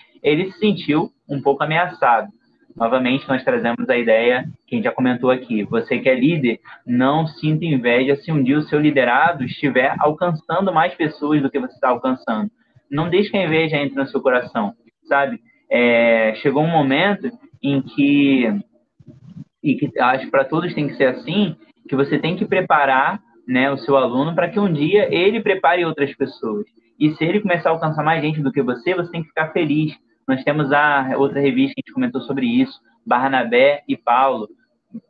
se sentiu um pouco ameaçado. Novamente, nós trazemos a ideia que a gente já comentou aqui. Você que é líder, não sinta inveja se um dia o seu liderado estiver alcançando mais pessoas do que você está alcançando. não deixe que a inveja entre no seu coração, sabe? Chegou um momento em que, e que acho que para todos tem que ser assim, que você tem que preparar, né, o seu aluno para que um dia ele prepare outras pessoas. E se ele começar a alcançar mais gente do que você tem que ficar feliz. Nós temos a outra revista que a gente comentou sobre isso, Barnabé e Paulo.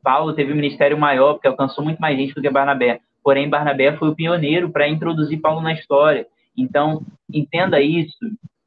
Paulo teve um ministério maior, porque alcançou muito mais gente do que Barnabé. Porém, Barnabé foi o pioneiro para introduzir Paulo na história. Então, entenda isso,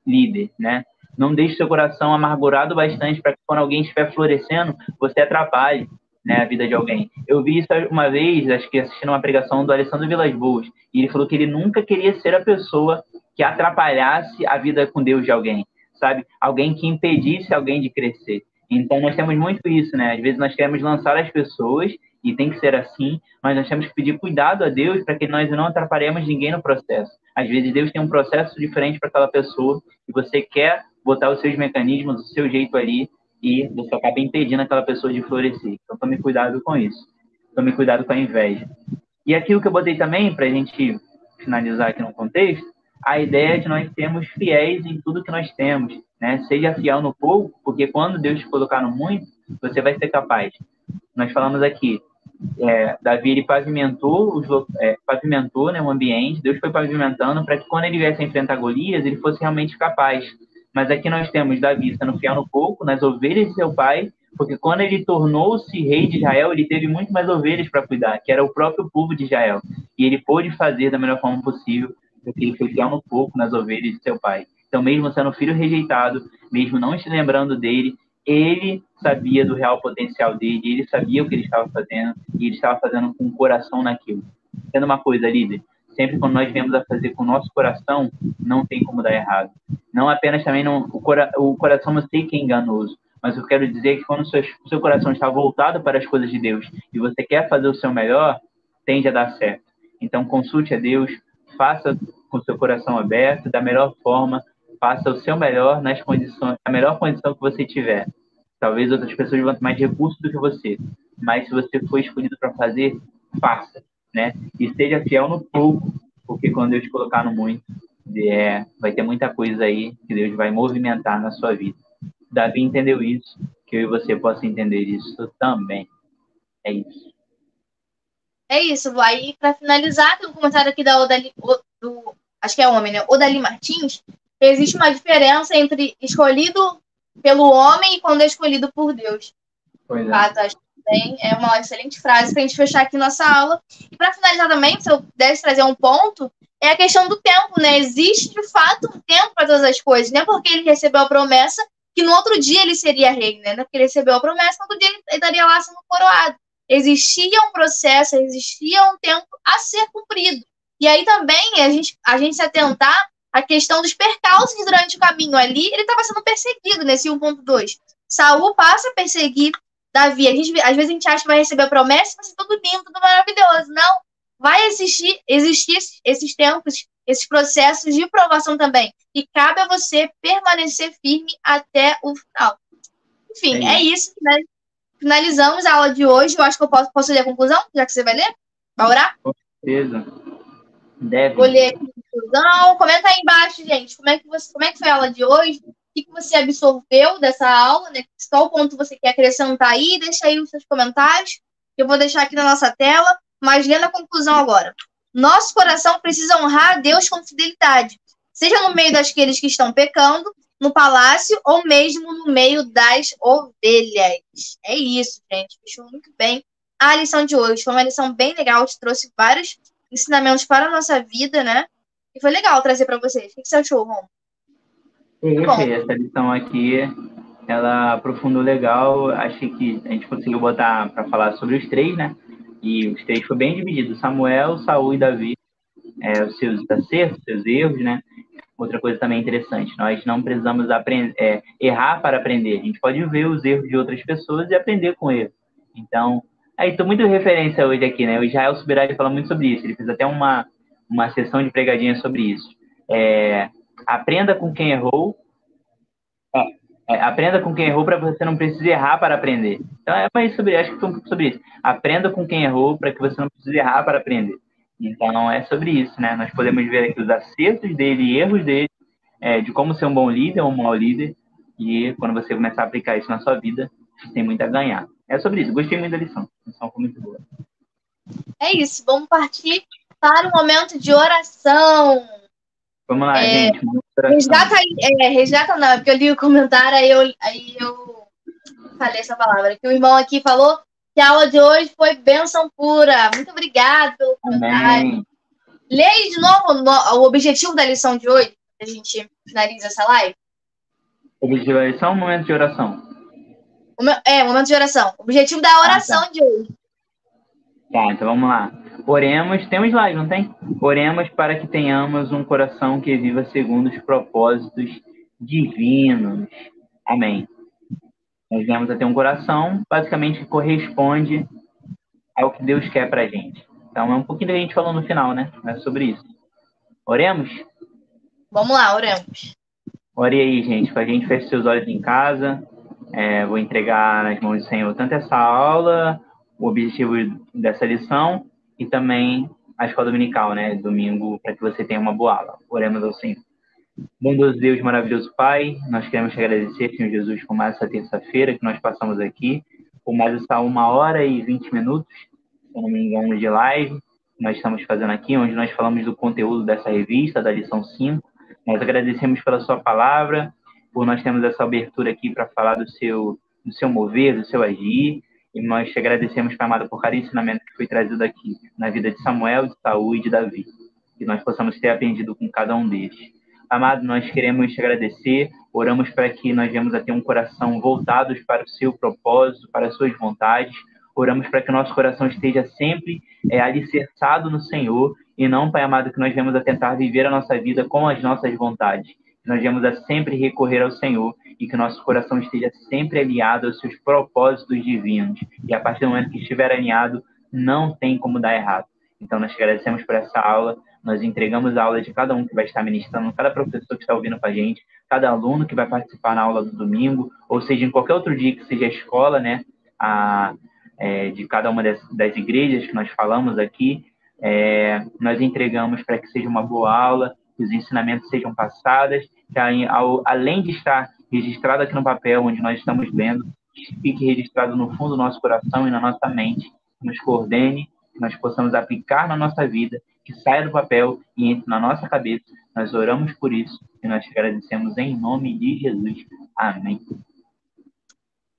líder, né? Não deixe seu coração amargurado bastante para que quando alguém estiver florescendo, você atrapalhe, né, a vida de alguém. Eu vi isso uma vez, acho que assistindo uma pregação do Alessandro Vilas Boas, e ele falou que ele nunca queria ser a pessoa que atrapalhasse a vida com Deus de alguém, sabe? Alguém que impedisse alguém de crescer. Então, nós temos muito isso, né? Às vezes nós queremos lançar as pessoas, e tem que ser assim, mas nós temos que pedir cuidado a Deus para que nós não atrapalhemos ninguém no processo. Às vezes Deus tem um processo diferente para aquela pessoa, e você quer botar os seus mecanismos, o seu jeito ali, e você acaba impedindo aquela pessoa de florescer. Então, tome cuidado com isso. Tome cuidado com a inveja. E aquilo que eu botei também, para a gente finalizar aqui no contexto, a ideia de nós sermos fiéis em tudo que nós temos, né? Seja fiel no pouco, porque quando Deus te colocar no muito, você vai ser capaz. Nós falamos aqui, Davi, ele pavimentou, né, o ambiente, Deus foi pavimentando para que quando ele viesse a enfrentar Golias, ele fosse realmente capaz. Mas aqui nós temos Davi sendo fiel no pouco, nas ovelhas de seu pai, porque quando ele tornou-se rei de Israel, ele teve muito mais ovelhas para cuidar, que era o próprio povo de Israel. E ele pôde fazer da melhor forma possível, porque ele foi fiel no pouco, nas ovelhas de seu pai. Então, mesmo sendo filho rejeitado, mesmo não se lembrando dele, ele sabia do real potencial dele, ele sabia o que ele estava fazendo, e ele estava fazendo com o coração naquilo. Sendo uma coisa, líder, sempre quando nós viemos a fazer com o nosso coração, não tem como dar errado. Não apenas também, o coração não sei que é enganoso, mas eu quero dizer que quando o seu coração está voltado para as coisas de Deus e você quer fazer o seu melhor, tende a dar certo. Então, consulte a Deus, faça com o seu coração aberto, da melhor forma, faça o seu melhor nas condições, a melhor condição que você tiver. Talvez outras pessoas vão ter mais recursos do que você, mas se você for escolhido para fazer, faça, né? E seja fiel no pouco, porque quando Deus te colocar no muito, vai ter muita coisa aí que Deus vai movimentar na sua vida. Davi entendeu isso, que eu e você possa entender isso também. É isso. É isso. Aí, para finalizar, tem um comentário aqui da Odali, acho que é homem, né? Odali Martins. Existe uma diferença entre escolhido pelo homem e quando é escolhido por Deus. Pois é. Acho que também é uma excelente frase para a gente fechar aqui nossa aula. E para finalizar também, se eu pudesse trazer um ponto, é a questão do tempo, né? Existe, de fato, um tempo para todas as coisas. Não é porque ele recebeu a promessa que no outro dia ele seria rei, né? Não é porque ele recebeu a promessa, no outro dia ele estaria lá sendo coroado. Existia um processo, existia um tempo a ser cumprido. E aí também a gente se atentar à questão dos percalços durante o caminho ali. Ele estava sendo perseguido nesse 1.2. Saul passa a perseguir Davi. Às vezes a gente acha que vai receber a promessa, vai ser tudo lindo, tudo maravilhoso. Não. Vai existir esses tempos, esses processos de provação também. E cabe a você permanecer firme até o final. Enfim, é isso, né? Finalizamos a aula de hoje. Eu acho que eu posso ler a conclusão, já que você vai ler? Vai orar? Com certeza. Deve. Vou ler aqui a conclusão. Comenta aí embaixo, gente. Como é que foi a aula de hoje? O que você absorveu dessa aula, né? Qual ponto você quer acrescentar aí? Deixa aí os seus comentários. Eu vou deixar aqui na nossa tela. Mas lendo a conclusão agora. Nosso coração precisa honrar a Deus com fidelidade. Seja no meio daqueles que estão pecando, no palácio ou mesmo no meio das ovelhas. É isso, gente. Fechou muito bem a lição de hoje. Foi uma lição bem legal. Te trouxe vários ensinamentos para a nossa vida, né? E foi legal trazer para vocês. O que você achou, Ron? Essa lição aqui, ela aprofundou legal. Achei que a gente conseguiu botar para falar sobre os três, né? E os três foi bem dividido. Samuel, Saul e Davi. Os seus acertos, seus erros, né? Outra coisa também interessante, nós não precisamos errar para aprender. A gente pode ver os erros de outras pessoas e aprender com eles. Então, aí estou muito referência hoje aqui, né? O Israel Subirá fala muito sobre isso. Ele fez até uma sessão de pregadinha sobre isso. Aprenda com quem errou. Aprenda com quem errou para você não precise errar para aprender. Então, acho que foi um pouco sobre isso. Aprenda com quem errou para que você não precise errar para aprender. Então, é sobre isso, né? Nós podemos ver aqui os acertos dele e erros dele de como ser um bom líder ou um mau líder. E quando você começar a aplicar isso na sua vida, você tem muito a ganhar. É sobre isso. Gostei muito da lição. A lição foi muito boa. É isso. Vamos partir para o momento de oração. Vamos lá, gente. Resgata não, porque eu li o comentário, aí eu falei essa palavra. Que o irmão aqui falou que a aula de hoje foi bênção pura. Muito obrigado pelo comentário. Amém. Leia de novo o objetivo da lição de hoje, a gente finaliza essa live. O objetivo da lição ou momento de oração? Momento de oração. O objetivo da oração de hoje. Tá, então vamos lá. Oremos, temos live, não tem? Oremos para que tenhamos um coração que viva segundo os propósitos divinos. Amém. Nós viemos a ter um coração, basicamente, que corresponde ao que Deus quer pra gente. Então, é um pouquinho do que a gente falou no final, né? É sobre isso. Oremos? Vamos lá, oremos. Ore aí, gente. Com a gente, feche seus olhos em casa. Vou entregar nas mãos do Senhor tanto essa aula, o objetivo dessa lição, e também a escola dominical, né? Domingo, para que você tenha uma boa aula. Oremos ao Senhor. Bondoso Deus, maravilhoso Pai, nós queremos te agradecer, Senhor Jesus, por mais essa terça-feira que nós passamos aqui, por mais essa 1h20, se não me engano, de live que nós estamos fazendo aqui, onde nós falamos do conteúdo dessa revista, da lição 5. Nós agradecemos pela sua palavra, por nós termos essa abertura aqui para falar do seu mover, do seu agir, e nós te agradecemos, Pai amado, por cada ensinamento que foi trazido aqui, na vida de Samuel, de Saul e de Davi, que nós possamos ter aprendido com cada um deles. Amado, nós queremos te agradecer, oramos para que nós venhamos a ter um coração voltado para o seu propósito, para as suas vontades, oramos para que o nosso coração esteja sempre alicerçado no Senhor, e não, Pai amado, que nós venhamos a tentar viver a nossa vida com as nossas vontades, que nós venhamos a sempre recorrer ao Senhor, e que o nosso coração esteja sempre alinhado aos seus propósitos divinos, e a partir do momento que estiver alinhado, não tem como dar errado. Então, nós te agradecemos por essa aula. Nós entregamos a aula de cada um que vai estar ministrando, cada professor que está ouvindo com a gente, cada aluno que vai participar na aula do domingo, ou seja, em qualquer outro dia que seja a escola, né, de cada uma das igrejas que nós falamos aqui, nós entregamos para que seja uma boa aula, que os ensinamentos sejam passados, que além de estar registrado aqui no papel, onde nós estamos lendo, fique registrado no fundo do nosso coração e na nossa mente, que nos coordene, que nós possamos aplicar na nossa vida, que saia do papel e entre na nossa cabeça. Nós oramos por isso e nós te agradecemos em nome de Jesus. Amém.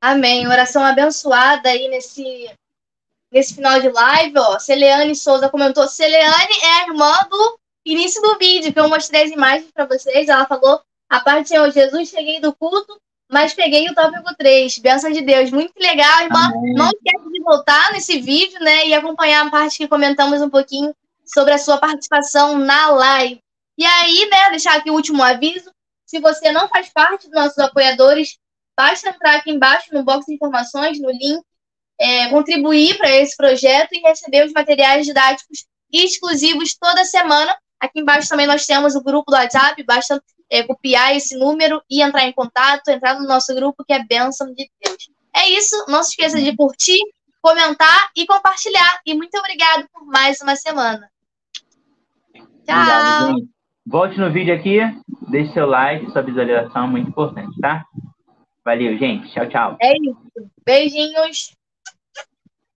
Amém. Oração abençoada aí nesse final de live, ó. Celeane Souza comentou. Celeane é a irmã do início do vídeo, que eu mostrei as imagens para vocês. Ela falou, a parte do Senhor Jesus, cheguei do culto, mas peguei o tópico 3. Bênção de Deus. Muito legal, irmã. Amém. Não esquece de voltar nesse vídeo, né, e acompanhar a parte que comentamos um pouquinho sobre a sua participação na live. E aí, né, deixar aqui o último aviso. Se você não faz parte dos nossos apoiadores, basta entrar aqui embaixo no box de informações, no link, contribuir para esse projeto e receber os materiais didáticos exclusivos toda semana. Aqui embaixo também nós temos o grupo do WhatsApp, basta copiar esse número e entrar em contato, entrar no nosso grupo, que é bênção de Deus. É isso, não se esqueça de curtir, comentar e compartilhar. E muito obrigado por mais uma semana. Tchau! Obrigado, gente. Volte no vídeo aqui, deixe seu like, sua visualização é muito importante, tá? Valeu, gente. Tchau, tchau. É isso. Beijinhos.